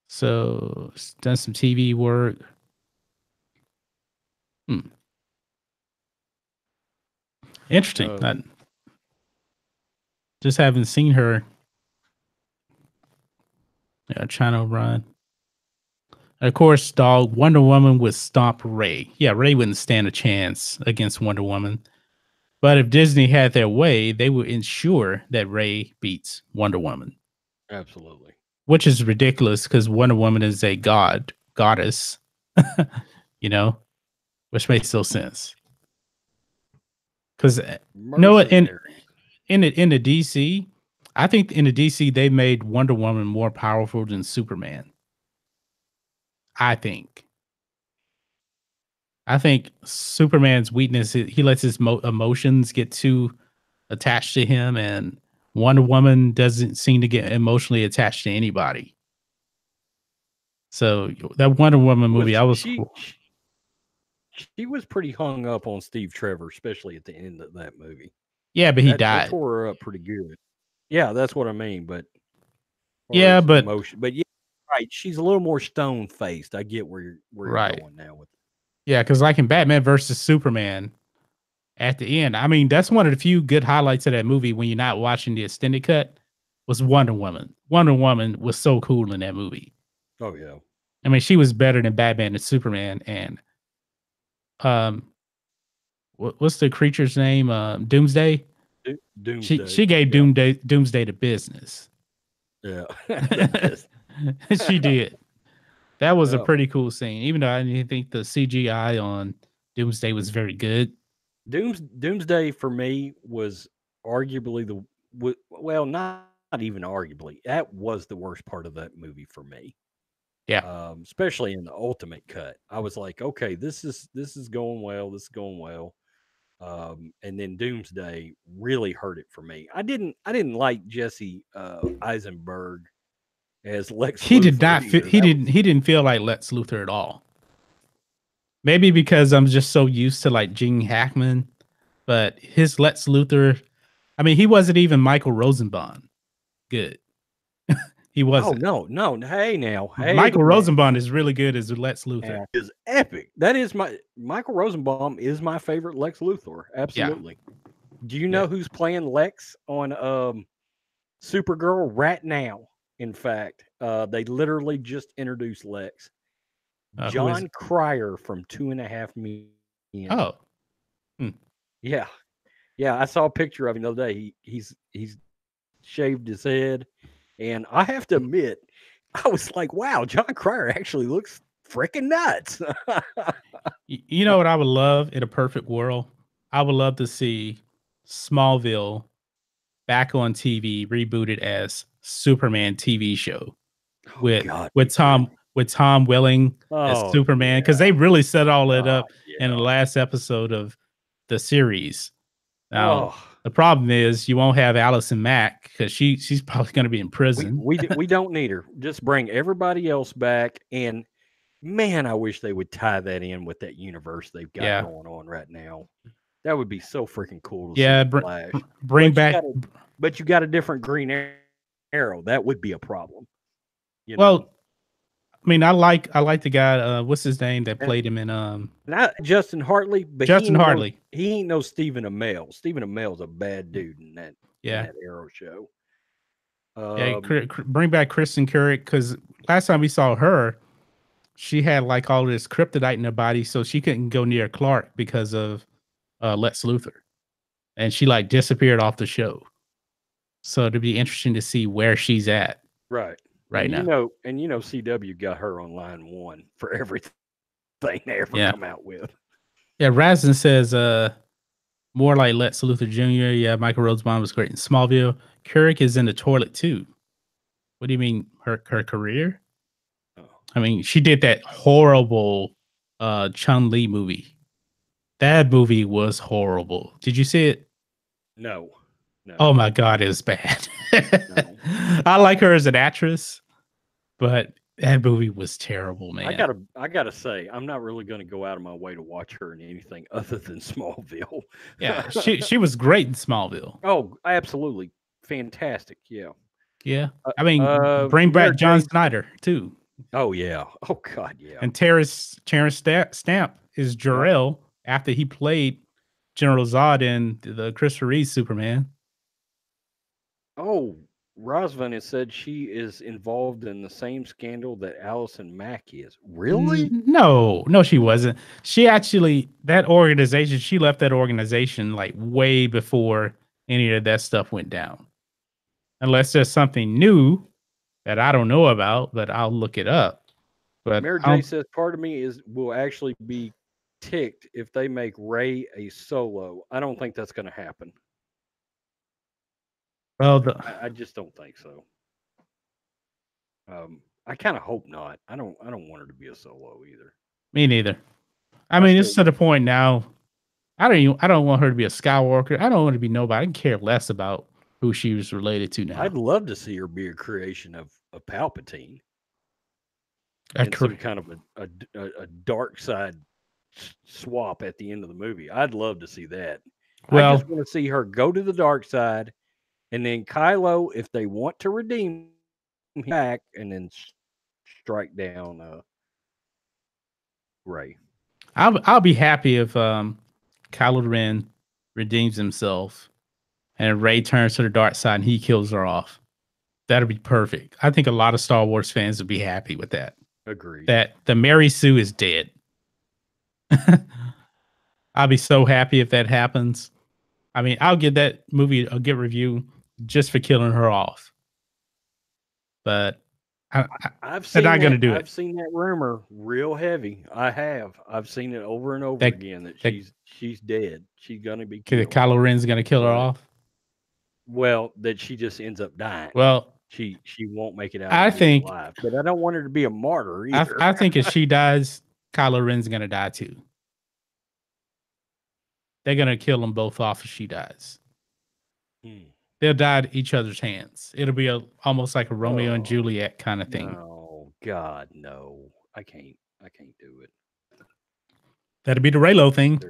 S1: So she's done some TV work. Hmm. Interesting.
S2: uh,
S1: I just haven't seen her. China Run. Of course, dog, Wonder Woman would stomp Ray. Yeah, Ray wouldn't stand a chance against Wonder Woman. But if Disney had their way, they would ensure that Ray beats Wonder Woman,
S2: absolutely.
S1: which is ridiculous because Wonder Woman is a goddess, you know, which makes no sense. Because you know what,
S2: Mercenary.
S1: in the DC, I think in the DC they made Wonder Woman more powerful than Superman. I think. I think Superman's weakness is he lets his emotions get too attached to him, and Wonder Woman doesn't seem to get emotionally attached to anybody. So that Wonder Woman movie, I
S2: Was
S1: was
S2: she, she was pretty hung up on Steve Trevor, especially at the end of that movie.
S1: yeah, but he
S2: That
S1: died.
S2: tore her up pretty good. Yeah, that's what I mean. But as far
S1: Yeah,
S2: as
S1: but
S2: emotion, but yeah, right. She's a little more stone faced. I get where you're
S1: right,
S2: going now with it.
S1: yeah, because like in Batman versus Superman, at the end, I mean, that's one of the few good highlights of that movie when you're not watching the extended cut was Wonder Woman. Wonder Woman was so cool in that movie.
S2: Oh yeah.
S1: I mean, she was better than Batman and Superman, and um, what's the creature's name? Doomsday. She
S2: Doomsday.
S1: gave
S2: Yeah.
S1: Doomsday the business.
S2: Yeah. The best.
S1: She did. That was a
S2: Uh,
S1: pretty cool scene, even though I didn't think the CGI on Doomsday was very good.
S2: Doomsday for me was arguably well, not even arguably. That was the worst part of that movie for me.
S1: Yeah.
S2: Especially in the ultimate cut. I was like, okay, this is going well. This is going well. And then Doomsday really hurt it for me. I didn't like Jesse Eisenberg as Lex
S1: He did
S2: Luthor
S1: not fit.
S2: either. That was
S1: He didn't feel like Lex Luthor at all. Maybe because I'm just so used to like Gene Hackman, but his Lex Luthor, I mean, he wasn't even Michael Rosenbaum good. He
S2: oh
S1: wasn't.
S2: no, hey
S1: Michael
S2: now
S1: Rosenbaum is really good as Lex Luthor.
S2: is epic. That is my Michael Rosenbaum is my favorite Lex Luthor.
S1: Yeah.
S2: Absolutely. Do you
S1: Yeah.
S2: know who's playing Lex on Supergirl right now? In fact, they literally just introduced Lex.
S1: Who is?
S2: John Cryer from 2.5 Men.
S1: Oh. Hmm.
S2: Yeah, yeah. I saw a picture of him the other day. He's shaved his head, and I have to admit, I was like, wow, John Cryer actually looks freaking nuts.
S1: You know what I would love in a perfect world? I would love to see Smallville back on TV, rebooted as Superman TV show
S2: Oh God, me
S1: with
S2: too.
S1: Tom Welling as
S2: Oh
S1: Superman, because
S2: yeah.
S1: they really set all that
S2: Oh
S1: up in the
S2: yeah.
S1: last episode of the series. Now
S2: Oh,
S1: the problem is you won't have Allison Mack because she's probably going to be in prison.
S2: we don't need her. Just bring everybody else back. And man, I wish they would tie that in with that universe they've got
S1: Yeah,
S2: going on right now. That would be so freaking cool to see
S1: yeah.
S2: the Flash.
S1: Bring
S2: But you
S1: back.
S2: got but you got a different Green Arrow. That would be a problem, you know.
S1: Well, I mean, I like the guy. What's his name that
S2: And
S1: played him in
S2: not Justin Hartley, but
S1: Justin Hartley.
S2: he ain't no Stephen Amell. Stephen Amell's a bad dude in
S1: Yeah,
S2: that Arrow show.
S1: yeah.
S2: Um,
S1: Bring back Kristen Currick because last time we saw her, she had like all this kryptonite in her body, so she couldn't go near Clark because of Lex Luthor, and she like disappeared off the show. So it'd be interesting to see where she's at
S2: right.
S1: right now.
S2: And CW got her on line one for everything they ever
S1: Yeah,
S2: come out with.
S1: yeah. Razin says more like Lex Luthor Jr. Yeah, Michael Rosenbaum was great in Smallville. Currick is in the toilet too. What do you mean her career?
S2: Oh,
S1: I mean, she did that horrible Chun Li movie. That movie was horrible. Did you see it?
S2: no, no,
S1: Oh my god, it was bad.
S2: no.
S1: I like her as an actress, but that movie was terrible,
S2: I
S1: man.
S2: gotta say, I'm not really gonna go out of my way to watch her in anything other than Smallville.
S1: Yeah, she was great in Smallville.
S2: Oh, absolutely fantastic. Yeah.
S1: Yeah. I mean, bring
S2: Mary
S1: back John
S2: Jane.
S1: Snyder too.
S2: Oh yeah. Oh God, yeah.
S1: And Terrence Stamp is
S2: Yep.
S1: Jor-El after he played General Zod in the Christopher Reeve Superman.
S2: Oh, Rosvan has said she is involved in the same scandal that Allison Mack is. Really?
S1: No, no, she wasn't. She actually that organization. She left that organization like way before any of that stuff went down. Unless there's something new that I don't know about, but I'll look it up. But
S2: Mary
S1: I
S2: J
S1: don't.
S2: says part of me will actually be ticked if they make Ray a solo. I don't think that's going to happen.
S1: Well,
S2: I just don't think so. I kind of hope not. I don't want her to be a solo either.
S1: me neither. I
S2: I
S1: mean,
S2: still
S1: it's to the point now. I don't want her to be a Skywalker. I don't want her to be nobody. I can care less about who she was related to now.
S2: I'd love to see her be a creation of a Palpatine
S1: A
S2: and some
S1: cre-
S2: kind of a dark side swap at the end of the movie. I'd love to see that. I
S1: well,
S2: just want to see her go to the dark side, and then Kylo, if they want to redeem him back, and then strike down Ray.
S1: I'll be happy if Kylo Ren redeems himself and Rey turns to the dark side and he kills her off. That'll be perfect. I think a lot of Star Wars fans would be happy with that.
S2: Agreed.
S1: That the Mary Sue is dead. I'll be so happy if that happens. I mean, I'll give that movie a good review just for killing her off. But They're not gonna do it.
S2: I've seen that rumor real heavy. I have. I've seen it over and over
S1: That
S2: again that
S1: that
S2: she's dead. She's gonna be
S1: that
S2: killed.
S1: Kylo Ren's gonna kill her
S2: But
S1: off.
S2: well, that she just ends up dying.
S1: Well,
S2: She won't make it out of
S1: I
S2: the gate
S1: think
S2: alive. But I don't want her to be a martyr either.
S1: I think if she dies, Kylo Ren's gonna die too. They're gonna kill them both off if she dies. They'll die at each other's hands. It'll be almost like a Romeo and Juliet kind of thing.
S2: No, God, no. I can't do it.
S1: That'll be the Raylo thing.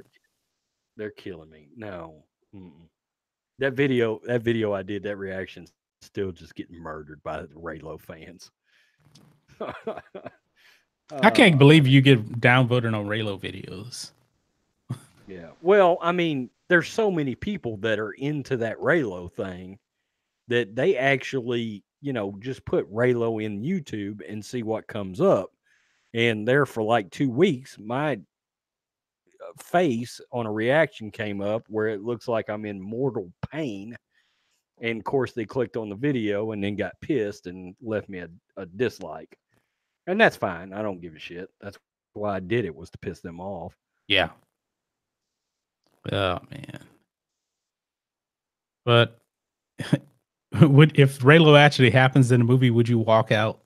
S2: They're killing me. No. Mm-mm. That video I did, that reaction, still just getting murdered by the Raylo fans.
S1: I can't believe you get downvoted on Raylo videos.
S2: Yeah. Well, I mean, there's so many people that are into that Raylo thing that they actually, just put Raylo in YouTube and see what comes up. And there for like 2 weeks, my face on a reaction came up where it looks like I'm in mortal pain. And of course, they clicked on the video and then got pissed and left me a dislike. And that's fine. I don't give a shit. That's why I did it, was to piss them off.
S1: Yeah. Oh man. But if Raylo actually happens in a movie, would you walk out?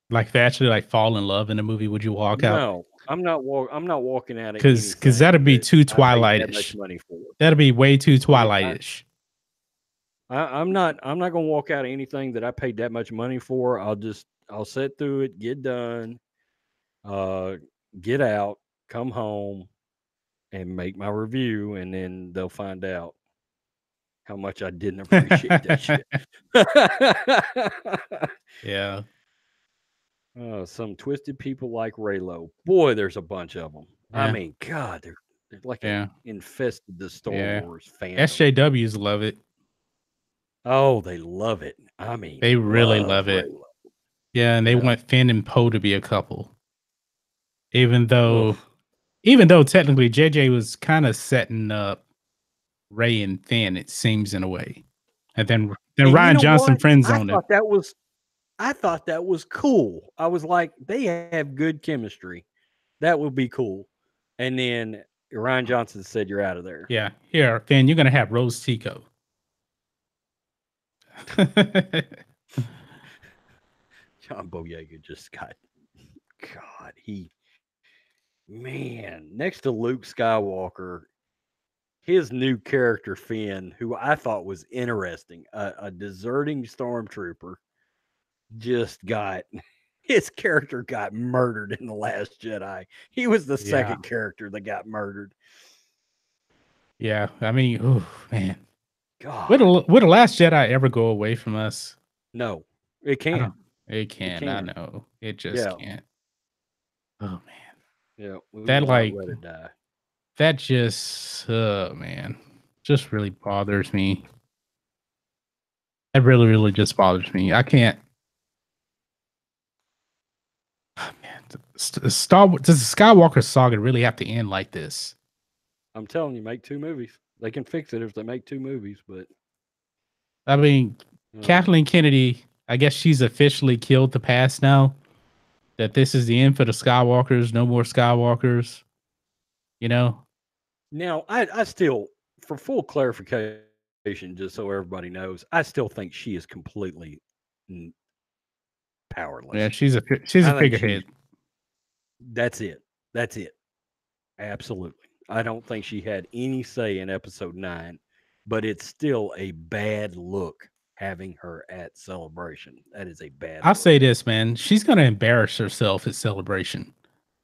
S1: Like if they actually like fall in love in a movie, would you walk out?
S2: No, I'm not walking out of
S1: Because that'd be too
S2: that I paid that
S1: Twilight-ish.
S2: much money for.
S1: That'd be way too Twilight-ish.
S2: I'm not gonna walk out of anything that I paid that much money for. I'll sit through it, get done, get out, come home, and make my review, and then they'll find out how much I didn't appreciate that shit.
S1: Yeah.
S2: Some twisted people like Raylo. Boy, there's a bunch of them.
S1: Yeah.
S2: I mean, God, they're like infested the Star Wars fandom.
S1: SJWs love it.
S2: Oh, they love it. I mean,
S1: they really love it.
S2: Raylo.
S1: Yeah, and they want Finn and Poe to be a couple. Even though technically JJ was kind of setting up Ray and Finn, it seems, in a way. And then Ryan Johnson friend zoned him.
S2: I thought that was cool. I was like, they have good chemistry. That would be cool. And then Ryan Johnson said, "You're out of there."
S1: Yeah, here, Finn, you're gonna have Rose Tico.
S2: John Boyega just got, God, next to Luke Skywalker, his new character, Finn, who I thought was interesting, a deserting stormtrooper, just got, his character got murdered in The Last Jedi. He was the second character that got murdered.
S1: Yeah, I mean, oh man.
S2: God.
S1: Would The Last Jedi ever go away from us?
S2: No, it can't.
S1: It can't. I know. It just can't. Oh man.
S2: Yeah,
S1: that like
S2: let it die.
S1: That just man, just really bothers me. That really, really just bothers me. I can't. Oh, man, does the Skywalker saga really have to end like this?
S2: I'm telling you, make 2 movies. They can fix it if they make 2 movies, but
S1: I mean, Kathleen Kennedy, I guess she's officially killed the past now. That this is the end for the Skywalkers. No more Skywalkers. You know?
S2: Now, I still, for full clarification, just so everybody knows, I still think she is completely powerless.
S1: Yeah, she's a figurehead.
S2: That's it. Absolutely. I don't think she had any say in episode 9, but it's still a bad look having her at Celebration. That is a bad
S1: I'll
S2: look.
S1: say this, man. She's going to embarrass herself at Celebration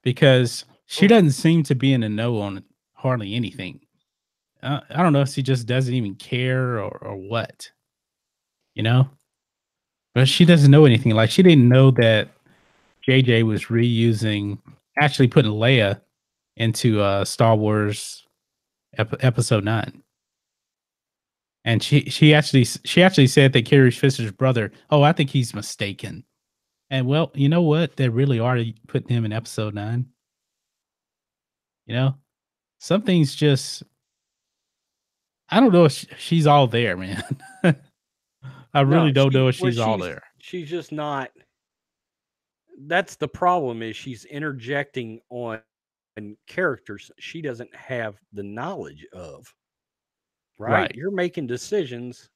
S1: because she doesn't seem to be in the know on hardly anything. I don't know if she just doesn't even care or what, you know? But she doesn't know anything. Like, she didn't know that JJ was actually putting Leia into Star Wars Episode 9. And she actually said that Carrie Fisher's brother, I think he's mistaken. And well, you know what? They really are putting him in Episode 9. You know? Some things just, I don't know if she's all there, man. I really don't know if she's all there.
S2: she's just not. That's the problem. Is she's interjecting on characters she doesn't have the knowledge of. Right?
S1: Right.
S2: You're making decisions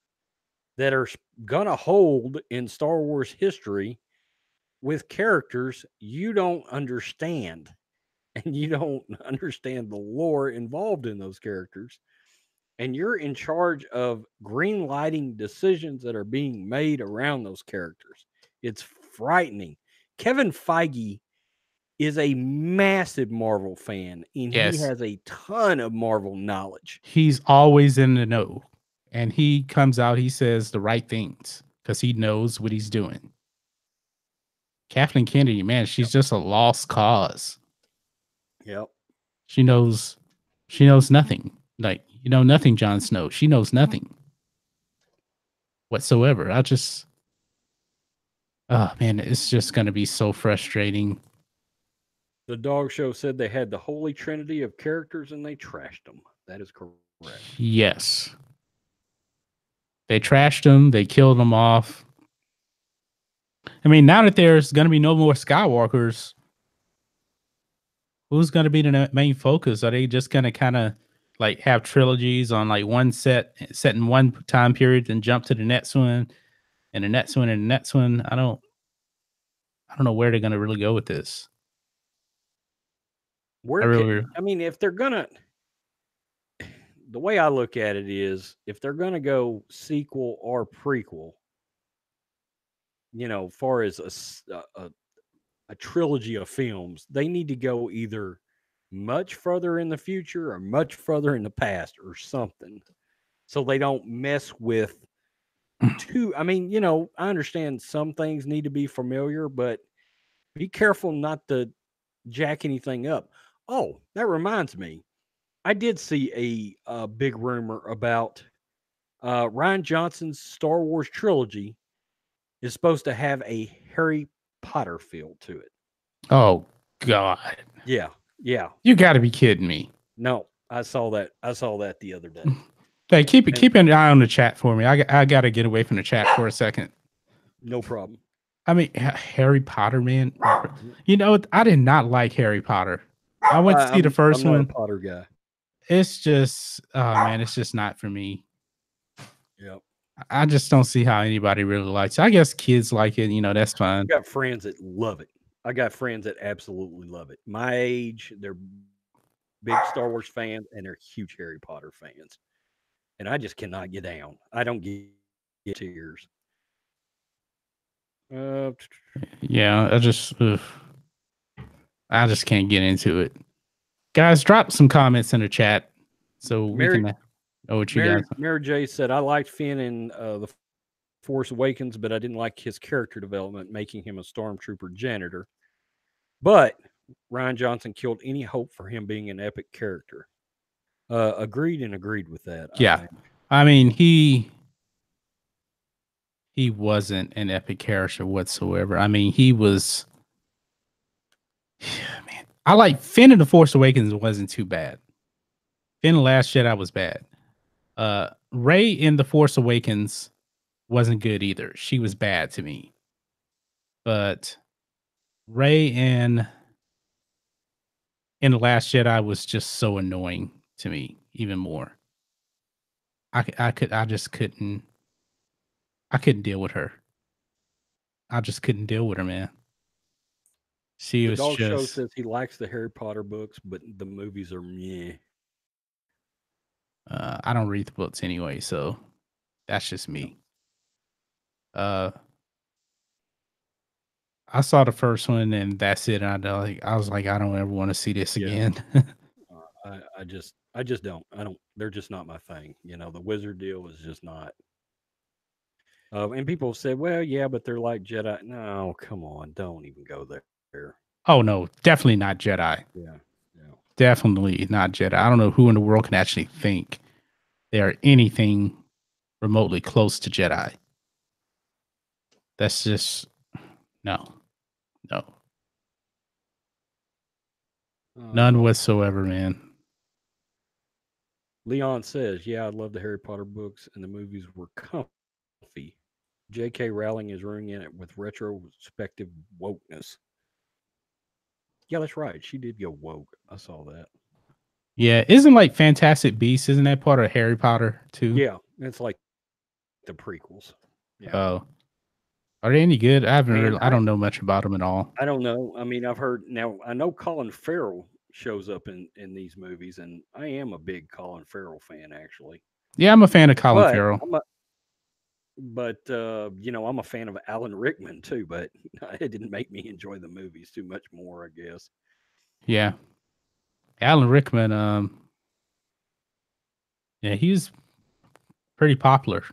S2: that are gonna hold in Star Wars history with characters you don't understand, and you don't understand the lore involved in those characters, and you're in charge of green lighting decisions that are being made around those characters. It's frightening. Kevin Feige is a massive Marvel fan, and he
S1: Yes.
S2: has a ton of Marvel knowledge.
S1: He's always in the know. And he comes out, he says the right things because he knows what he's doing. Kathleen Kennedy, man, she's
S2: Yep.
S1: just a lost cause.
S2: Yep.
S1: She knows nothing. Like, you know, nothing, Jon Snow. She knows nothing whatsoever. Oh man, it's just gonna be so frustrating.
S2: The dog show said they had the holy trinity of characters and they trashed them. That is correct.
S1: Yes. They trashed him, they killed him off. I mean, now that there's gonna be no more Skywalkers, who's gonna be the main focus? Are they just gonna kind of like have trilogies on like one set in one time period and jump to the next one and the next one and the next one? I don't know where they're gonna really go with this. I really
S2: I mean, if they're gonna, the way I look at it is, if they're gonna go sequel or prequel, far as a trilogy of films, they need to go either much further in the future or much further in the past or something, so they don't mess with too. I mean, I understand some things need to be familiar, but be careful not to jack anything up. Oh, that reminds me. I did see a big rumor about Ryan Johnson's Star Wars trilogy is supposed to have a Harry Potter feel to it.
S1: Oh God.
S2: Yeah, yeah.
S1: You gotta be kidding me.
S2: No, I saw that. I saw that the other day.
S1: Hey,
S2: And
S1: keep an eye on the chat for me. I gotta get away from the chat for a second.
S2: no problem.
S1: I mean, Harry Potter, man. You know, I did not like Harry Potter. I went to see the
S2: I'm
S1: first
S2: not a
S1: one.
S2: Potter guy.
S1: It's just, oh man, it's just not for me.
S2: Yep.
S1: I just don't see how anybody really likes it. I guess kids like it, you know, that's fine.
S2: I got friends that love it. I got friends that absolutely love it. My age, they're big Star Wars fans and they're huge Harry Potter fans. And I just cannot get down. I don't get tears. Uh,
S1: Yeah, I just can't get into it. Guys, drop some comments in the chat so we
S2: Mary
S1: can know what you guys.
S2: Mary J said, I liked Finn in The Force Awakens, but I didn't like his character development, making him a stormtrooper janitor. But Ryan Johnson killed any hope for him being an epic character. Agreed with that.
S1: Yeah,
S2: I think.
S1: I mean he wasn't an epic character whatsoever. I mean, he was. Man, I like Finn in The Force Awakens wasn't too bad. Finn the Last Jedi was bad. Rey in The Force Awakens wasn't good either. She was bad to me. But Rey in The Last Jedi was just so annoying to me, even more. I just couldn't. I couldn't deal with her. I just couldn't deal with her, man. She
S2: The
S1: was
S2: dog show
S1: just.
S2: says he likes the Harry Potter books, but the movies are meh.
S1: I don't read the books anyway, so that's just me. Uh, I saw the first one and that's it. And I was like, I don't ever want to see this again.
S2: I just don't. I don't. They're just not my thing. The wizard deal is just not. And people said, well, yeah, but they're like Jedi. No, come on, don't even go there.
S1: Oh no, definitely not Jedi.
S2: Yeah, yeah.
S1: Definitely not Jedi. I don't know who in the world can actually think they are anything remotely close to Jedi. That's just no. None whatsoever, man.
S2: Leon says, yeah, I love the Harry Potter books and the movies were comfy. J.K. Rowling is ruining it with retrospective wokeness. Yeah, that's right. She did go woke. I saw that.
S1: Yeah, isn't like Fantastic Beasts? Isn't that part of Harry Potter too?
S2: Yeah, it's like the prequels. Yeah.
S1: Oh, are they any good? I haven't.
S2: Man,
S1: I don't know much about them at all.
S2: I don't know. I mean, I've heard now. I know Colin Farrell shows up in these movies, and I am a big Colin Farrell fan actually.
S1: Yeah, I'm a fan of Colin
S2: But
S1: Farrell.
S2: I'm a fan of Alan Rickman too. But it didn't make me enjoy the movies too much more, I guess.
S1: Yeah, Alan Rickman. Yeah, he's pretty popular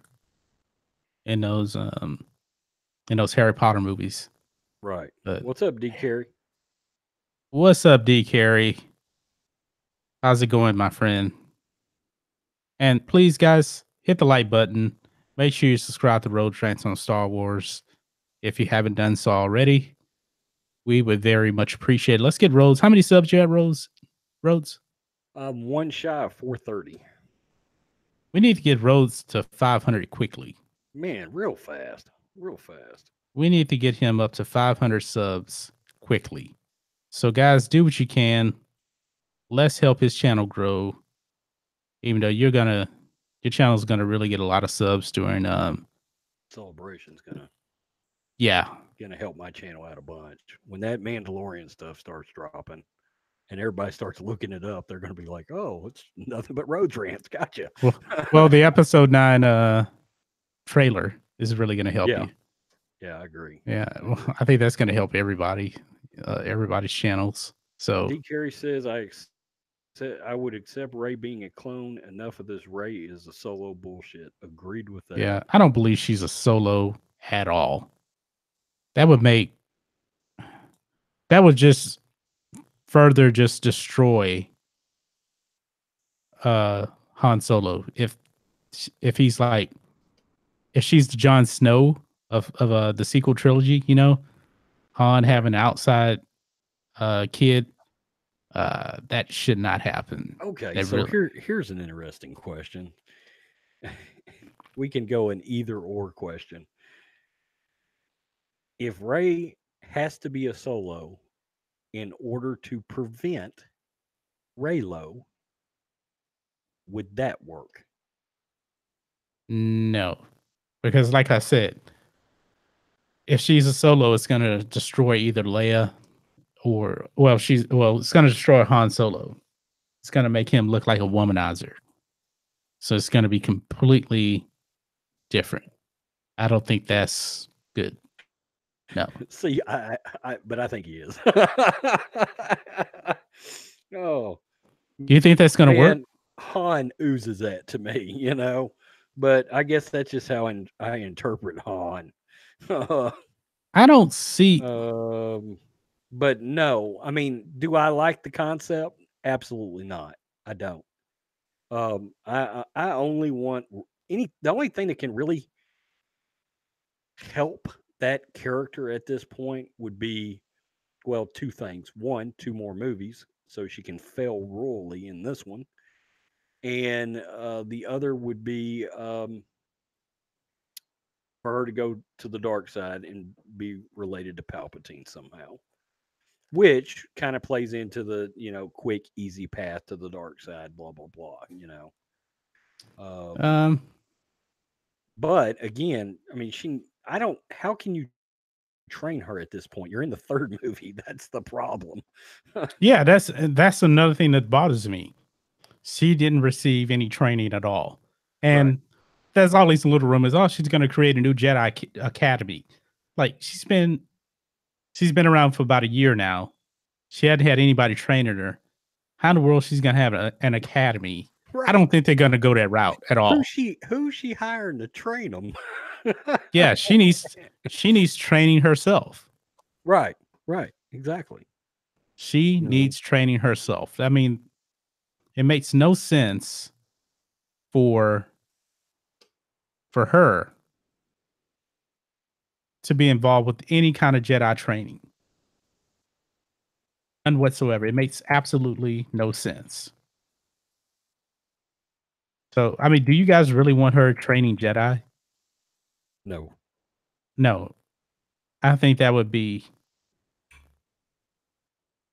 S1: in those Harry Potter movies.
S2: Right.
S1: But
S2: What's up, D. Carey?
S1: what's up, D. Carey? How's it going, my friend? And please, guys, hit the like button. Make sure you subscribe to Road Trance on Star Wars if you haven't done so already. We would very much appreciate it. Let's get Rhodes. How many subs you at, Rhodes? Rhodes?
S2: I'm one shy of 430.
S1: We need to get Rhodes to 500 quickly.
S2: Man, real fast, real fast.
S1: We need to get him up to 500 subs quickly. So, guys, do what you can. Let's help his channel grow. Even though your channel's gonna really get a lot of subs during
S2: Celebration's
S1: yeah.
S2: gonna help my channel out a bunch. When that Mandalorian stuff starts dropping, and everybody starts looking it up, they're gonna be like, "Oh, it's nothing but road rants." Gotcha.
S1: Well, the episode 9 trailer is really gonna help
S2: Yeah,
S1: you.
S2: yeah, I agree.
S1: Yeah, well, I think that's gonna help everybody, everybody's channels. So
S2: D. Carey says I would accept Ray being a clone. Enough of this Ray is a solo bullshit. Agreed with that.
S1: yeah, I don't believe she's a solo at all. That would just further just destroy Han Solo if he's like if she's the Jon Snow of the sequel trilogy, Han having an outside kid, that should not happen.
S2: Okay,
S1: That
S2: so
S1: really
S2: here's an interesting question. We can go an either or question. If Ray has to be a solo in order to prevent Raylo, would that work?
S1: no. Because like I said, if she's a solo, it's gonna destroy either Leia or it's gonna destroy Han Solo. It's gonna make him look like a womanizer. So it's gonna be completely different. I don't think that's good. No.
S2: See, but I think he is. Oh
S1: Do you think that's gonna work?
S2: man, Han oozes that to me, But I guess that's just how I interpret Han.
S1: I don't see.
S2: um, but no, I mean, do I like the concept? Absolutely not. I don't. I only want the only thing that can really help that character at this point would be, well, two things. One, two more movies so she can fail royally in this one. And the other would be for her to go to the dark side and be related to Palpatine somehow, which kind of plays into the, quick, easy path to the dark side, blah, blah, blah. Um,
S1: Um,
S2: but again, I mean, how can you train her at this point? You're in the third movie. That's the problem.
S1: yeah, that's another thing that bothers me. She didn't receive any training at all,
S2: Right.
S1: and there's all these little rumors. Oh, she's going to create a new Jedi Academy. Like she's been around for about a year now. She hadn't had anybody training her. How in the world she's going to have an academy? I
S2: Right.
S1: don't think they're going to go that route at all.
S2: Who's she hiring to train them?
S1: Yeah, she needs training herself.
S2: Right. Right. Exactly.
S1: She
S2: You know,
S1: needs training herself. I mean, it makes no sense for her to be involved with any kind of Jedi training. None whatsoever. It makes absolutely no sense. So, I mean, do you guys really want her training Jedi?
S2: no.
S1: No, I think that would be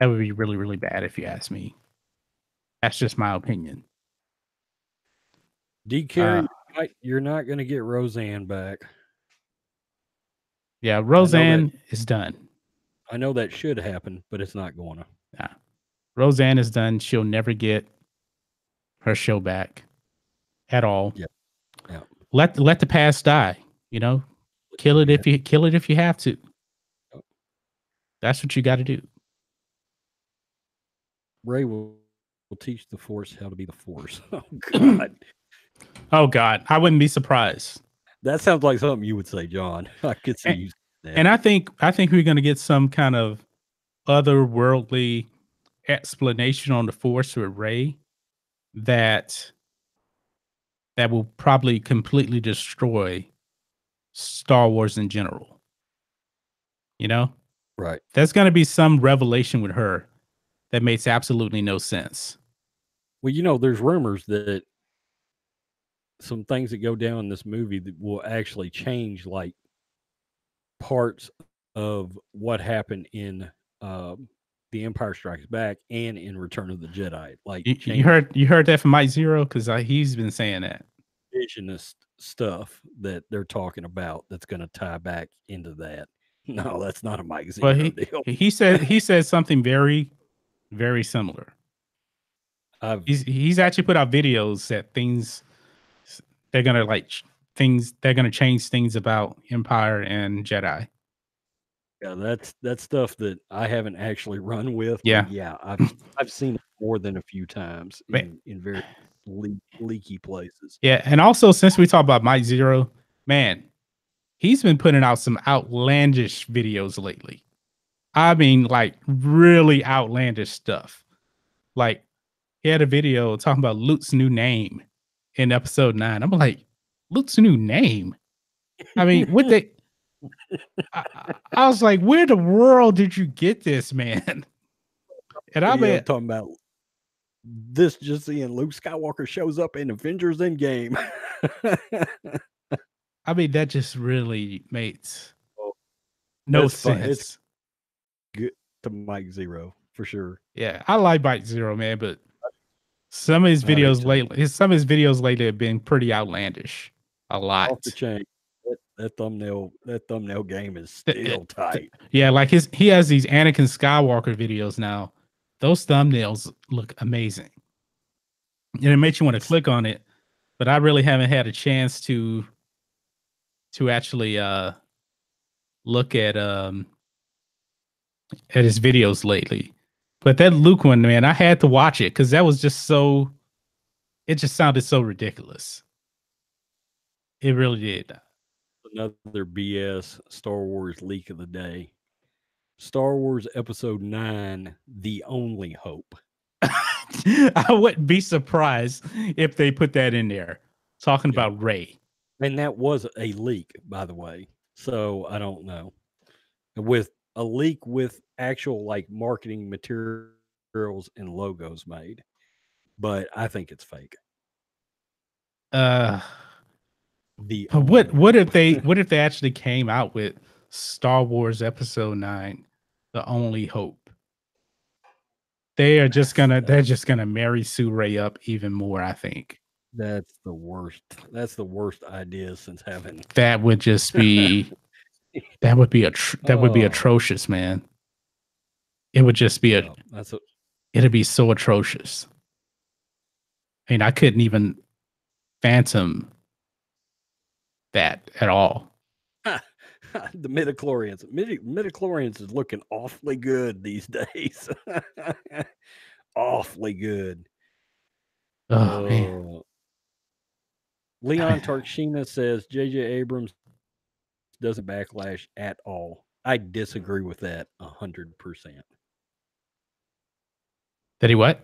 S1: really, really bad if you ask me. That's just my opinion.
S2: D.
S1: Uh,
S2: Carey, you're not going to get Roseanne back.
S1: yeah,
S2: I know that.
S1: Roseanne is done.
S2: I know that should happen, but it's not going to.
S1: Yeah, Roseanne is done. She'll never get her show back at all.
S2: Yeah, yeah.
S1: Let the past die. You know, kill it if you have to. That's what you got to do.
S2: Ray will teach the Force how to be the Force. Oh God,
S1: Oh God, I wouldn't be surprised.
S2: that sounds like something you would say, John. I could see
S1: And,
S2: you saying
S1: and
S2: that.
S1: I think we're going to get some kind of otherworldly explanation on the Force with Ray that will probably completely destroy Star Wars in general. You know,
S2: Right.
S1: there's going to be some revelation with her that makes absolutely no sense.
S2: Well, there's rumors that some things that go down in this movie that will actually change like parts of what happened in the Empire Strikes Back and in Return of the Jedi, like
S1: You
S2: change
S1: heard that from Mike Zero because he's been saying that.
S2: visionist stuff that they're talking about that's going to tie back into that. No, that's not a Mike
S1: Well,
S2: Zero deal.
S1: he said something very very similar.
S2: I've
S1: He's actually put out videos that things they're gonna like things they're gonna change things about Empire and Jedi.
S2: Yeah, that's stuff that I haven't actually run with, but
S1: Yeah,
S2: yeah, I've seen it more than a few times
S1: Ma-
S2: in very leaky places.
S1: yeah, and also since we talk about Mike Zero, man, he's been putting out some outlandish videos lately. I mean, like really outlandish stuff. Like he had a video talking about Luke's new name in episode 9. I'm like, Luke's new name? I mean, what they I was like, where the world did you get this, man? And I
S2: Video
S1: mean,
S2: talking about this just seeing Luke Skywalker shows up in Avengers Endgame.
S1: that just really makes
S2: Oh,
S1: no
S2: that's fun. It's
S1: sense.
S2: good to Mike Zero for sure.
S1: Yeah, I like Bite Zero, man, but some of his
S2: I do
S1: videos
S2: too.
S1: lately, have been pretty outlandish. A
S2: Off the
S1: lot.
S2: chain. That thumbnail game is still tight.
S1: Yeah, like he has these Anakin Skywalker videos now. Those thumbnails look amazing, and it makes you want to click on it. But I really haven't had a chance to actually look at his videos lately. But that Luke one, man, I had to watch it because that was just so. It just sounded so ridiculous. It really did.
S2: Another BS Star Wars leak of the day. Star Wars Episode 9, The Only Hope.
S1: I wouldn't be surprised if they put that in there, talking
S2: Yeah.
S1: about Ray.
S2: And that was a leak, by the way. So I don't know. With a leak with actual like marketing materials and logos made. But I think it's fake.
S1: Uh,
S2: The
S1: but
S2: only
S1: what if
S2: hope.
S1: they actually came out with Star Wars Episode 9, The Only Hope? They're just gonna marry Sue Ray up even more. I think
S2: That's the worst. That's the worst idea since having.
S1: that would just be that would be
S2: Oh,
S1: atrocious, man. It would just be
S2: yeah. That's a
S1: it'd be so atrocious. I mean, I couldn't even phantom that at all.
S2: the midichlorians. Midichlorians is looking awfully good these days. Awfully good.
S1: Oh man.
S2: Leon Tarkshina says J.J. Abrams doesn't backlash at all. I disagree with that 100%.
S1: Did he what?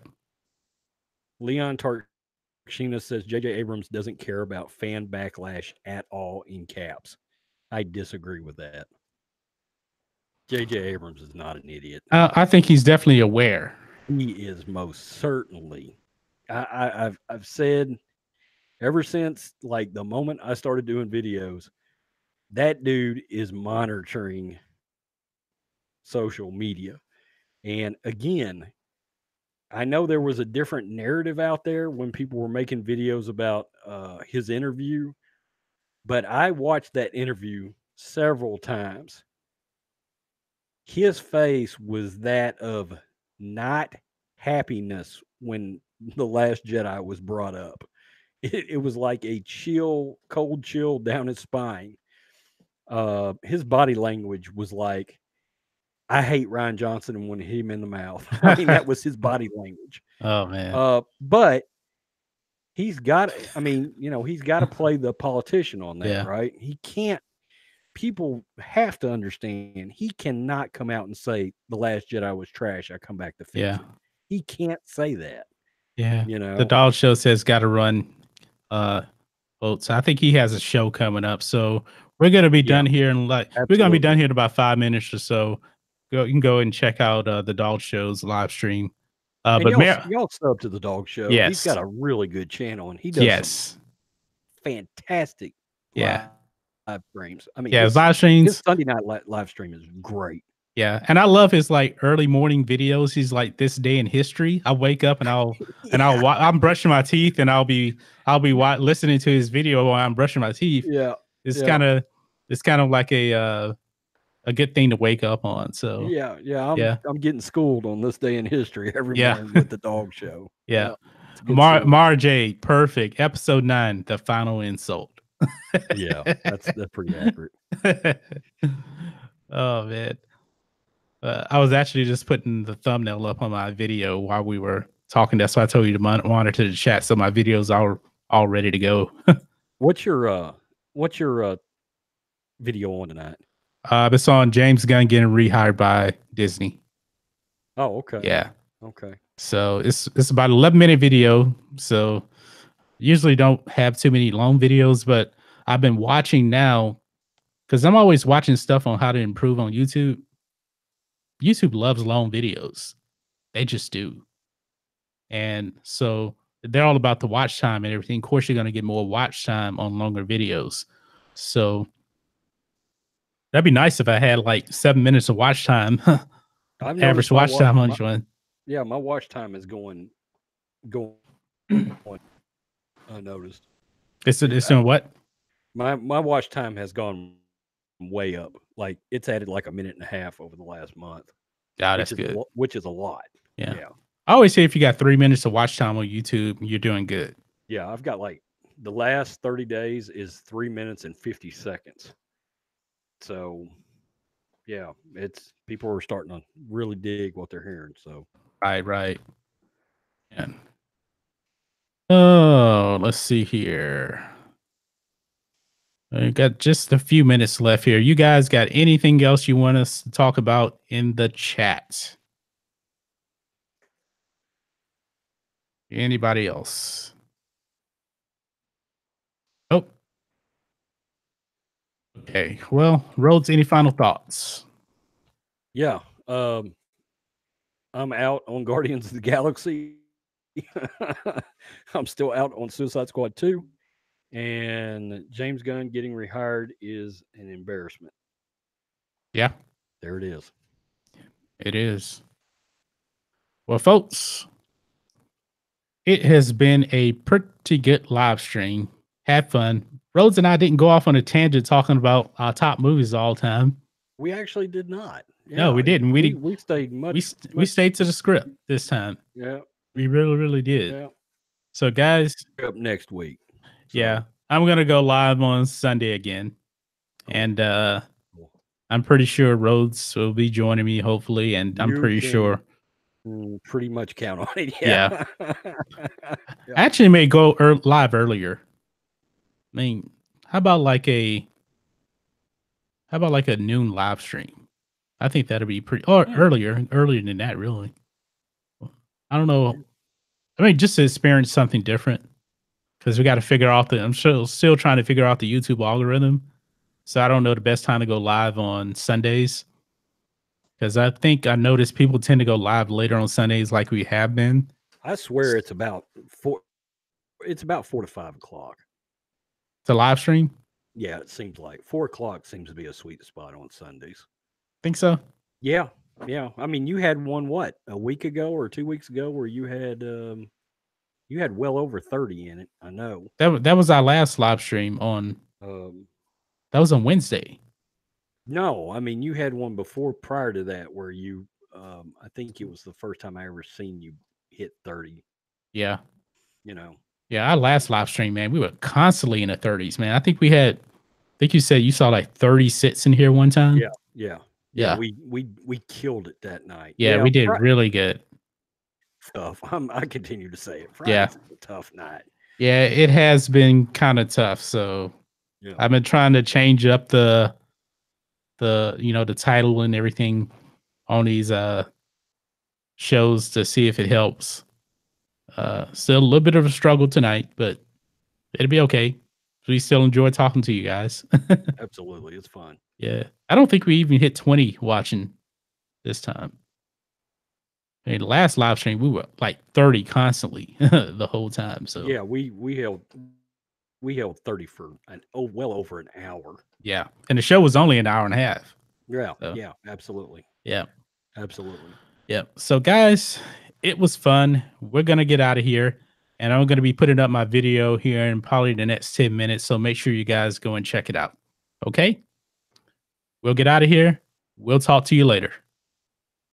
S2: Leon Tarkshina says J.J. Abrams doesn't care about fan backlash at all in caps. I disagree with that. J.J. Abrams is not an idiot.
S1: I think he's definitely aware.
S2: He is most certainly. I've said ever since like the moment I started doing videos, that dude is monitoring social media. And again, I know there was a different narrative out there when people were making videos about his interview, but I watched that interview several times. His face was that of not happiness when The Last Jedi was brought up. It was like a chill, cold chill down his spine. His body language was like, I hate Ryan Johnson and want to hit him in the mouth. I mean, that was his body language.
S1: Oh man.
S2: But he's got, I mean, he's got to play the politician on that,
S1: Yeah.
S2: right? He can't, people have to understand he cannot come out and say The Last Jedi was trash. I come back to fix
S1: Yeah.
S2: it. He can't say that.
S1: Yeah.
S2: You know,
S1: The Dog Show says got to run votes. I think he has a show coming up. So we're gonna be done here in we're gonna be done here in about 5 minutes or so. You can go and check out the Dog Show's live stream.
S2: and
S1: But
S2: y'all sub to the Dog Show.
S1: Yes.
S2: He's got a really good channel, and he does some fantastic live streams. I mean,
S1: his live streams.
S2: His Sunday night live stream is great.
S1: Yeah, and I love his like early morning videos. He's like this day in history. I wake up and I'm brushing my teeth and I'll be listening to his video while I'm brushing my teeth.
S2: Yeah,
S1: it's kind of like a good thing to wake up on. So
S2: I'm getting schooled on this day in history every morning with the Dog Show.
S1: Yeah, Mara J, perfect. Episode 9, the final insult.
S2: Yeah, that's pretty accurate.
S1: Oh man. I was actually just putting the thumbnail up on my video while we were talking. That's why I told you to monitor the chat, so my videos are all ready to go.
S2: What's your video on tonight?
S1: It's on James Gunn getting rehired by Disney.
S2: Oh, okay.
S1: Yeah.
S2: Okay.
S1: So it's about 11-minute video. So usually don't have too many long videos, but I've been watching now because I'm always watching stuff on how to improve on YouTube. YouTube loves long videos. They just do. And so they're all about the watch time and everything. Of course, you're going to get more watch time on longer videos. So that'd be nice if I had like 7 minutes of watch time. Average watch time on each one.
S2: Yeah, my watch time is going unnoticed.
S1: It's doing what?
S2: My watch time has gone way up. Like it's added like a minute and a half over the last month.
S1: Yeah, that's good.
S2: Which is a lot.
S1: Yeah. I always say if you got 3 minutes of watch time on YouTube, you're doing good.
S2: Yeah, I've got like the last 30 days is 3 minutes and 50 seconds. So yeah, it's people are starting to really dig what they're hearing. So
S1: right. And let's see here. I got just a few minutes left here. You guys got anything else you want us to talk about in the chat? Anybody else? Oh. Okay. Well, Rhodes, any final thoughts?
S2: Yeah. I'm out on Guardians of the Galaxy. I'm still out on Suicide Squad 2. And James Gunn getting rehired is an embarrassment.
S1: Yeah.
S2: There it is.
S1: It is. Well, folks, it has been a pretty good live stream. Had fun. Rhodes and I didn't go off on a tangent talking about our top movies all the time.
S2: We actually did not.
S1: Yeah, no, we didn't.
S2: We stayed much.
S1: We stayed to the script this time.
S2: Yeah.
S1: We really did.
S2: Yeah.
S1: So, guys,
S2: up next week.
S1: So. Yeah, I'm gonna go live on Sunday again, and I'm pretty sure Rhodes will be joining me, hopefully, and I'm pretty sure.
S2: Pretty much count on it. Yeah.
S1: I actually may go live earlier. I mean, how about like a noon live stream? I think that'd be pretty. Or earlier than that, really. I don't know. I mean, just to experience something different. Because we got to figure out I'm still trying to figure out the YouTube algorithm. So I don't know the best time to go live on Sundays. Because I think I noticed people tend to go live later on Sundays like we have been.
S2: I swear it's about 4 to 5 o'clock.
S1: To live stream?
S2: Yeah, it seems like 4 o'clock seems to be a sweet spot on Sundays.
S1: Think so?
S2: Yeah, yeah. I mean, you had one a week ago or 2 weeks ago where you had well over 30 in it. I know.
S1: That was our last live stream on.
S2: Um,
S1: That was on Wednesday.
S2: no, I mean you had one before prior to that where you. I think it was the first time I ever seen you hit 30.
S1: Yeah.
S2: You know.
S1: Yeah, our last live stream, man, we were constantly in the 30s, man. I think we had, I think you said you saw like 30 sits in here one time.
S2: Yeah, yeah, yeah.
S1: Yeah.
S2: We killed it that night.
S1: Yeah,
S2: Yeah,
S1: we did really good.
S2: tough. I continue to say it.
S1: Yeah.
S2: Friday's a tough night.
S1: Yeah, it has been kind of tough. So
S2: Yeah,
S1: I've been trying to change up the title and everything on these shows to see if it helps. Still a little bit of a struggle tonight, but it'll be okay. We still enjoy talking to you guys.
S2: absolutely. It's fun.
S1: Yeah. I don't think we even hit 20 watching this time. I mean, the last live stream, we were like 30 constantly the whole time. So
S2: Yeah, we held 30 for well over an hour.
S1: yeah. And the show was only an hour and a half.
S2: Yeah,
S1: So
S2: yeah, absolutely.
S1: yeah.
S2: Absolutely.
S1: Yeah. So guys, it was fun. We're gonna get out of here. And I'm gonna be putting up my video here in probably the next 10 minutes. So make sure you guys go and check it out. Okay? We'll get out of here. We'll talk to you later.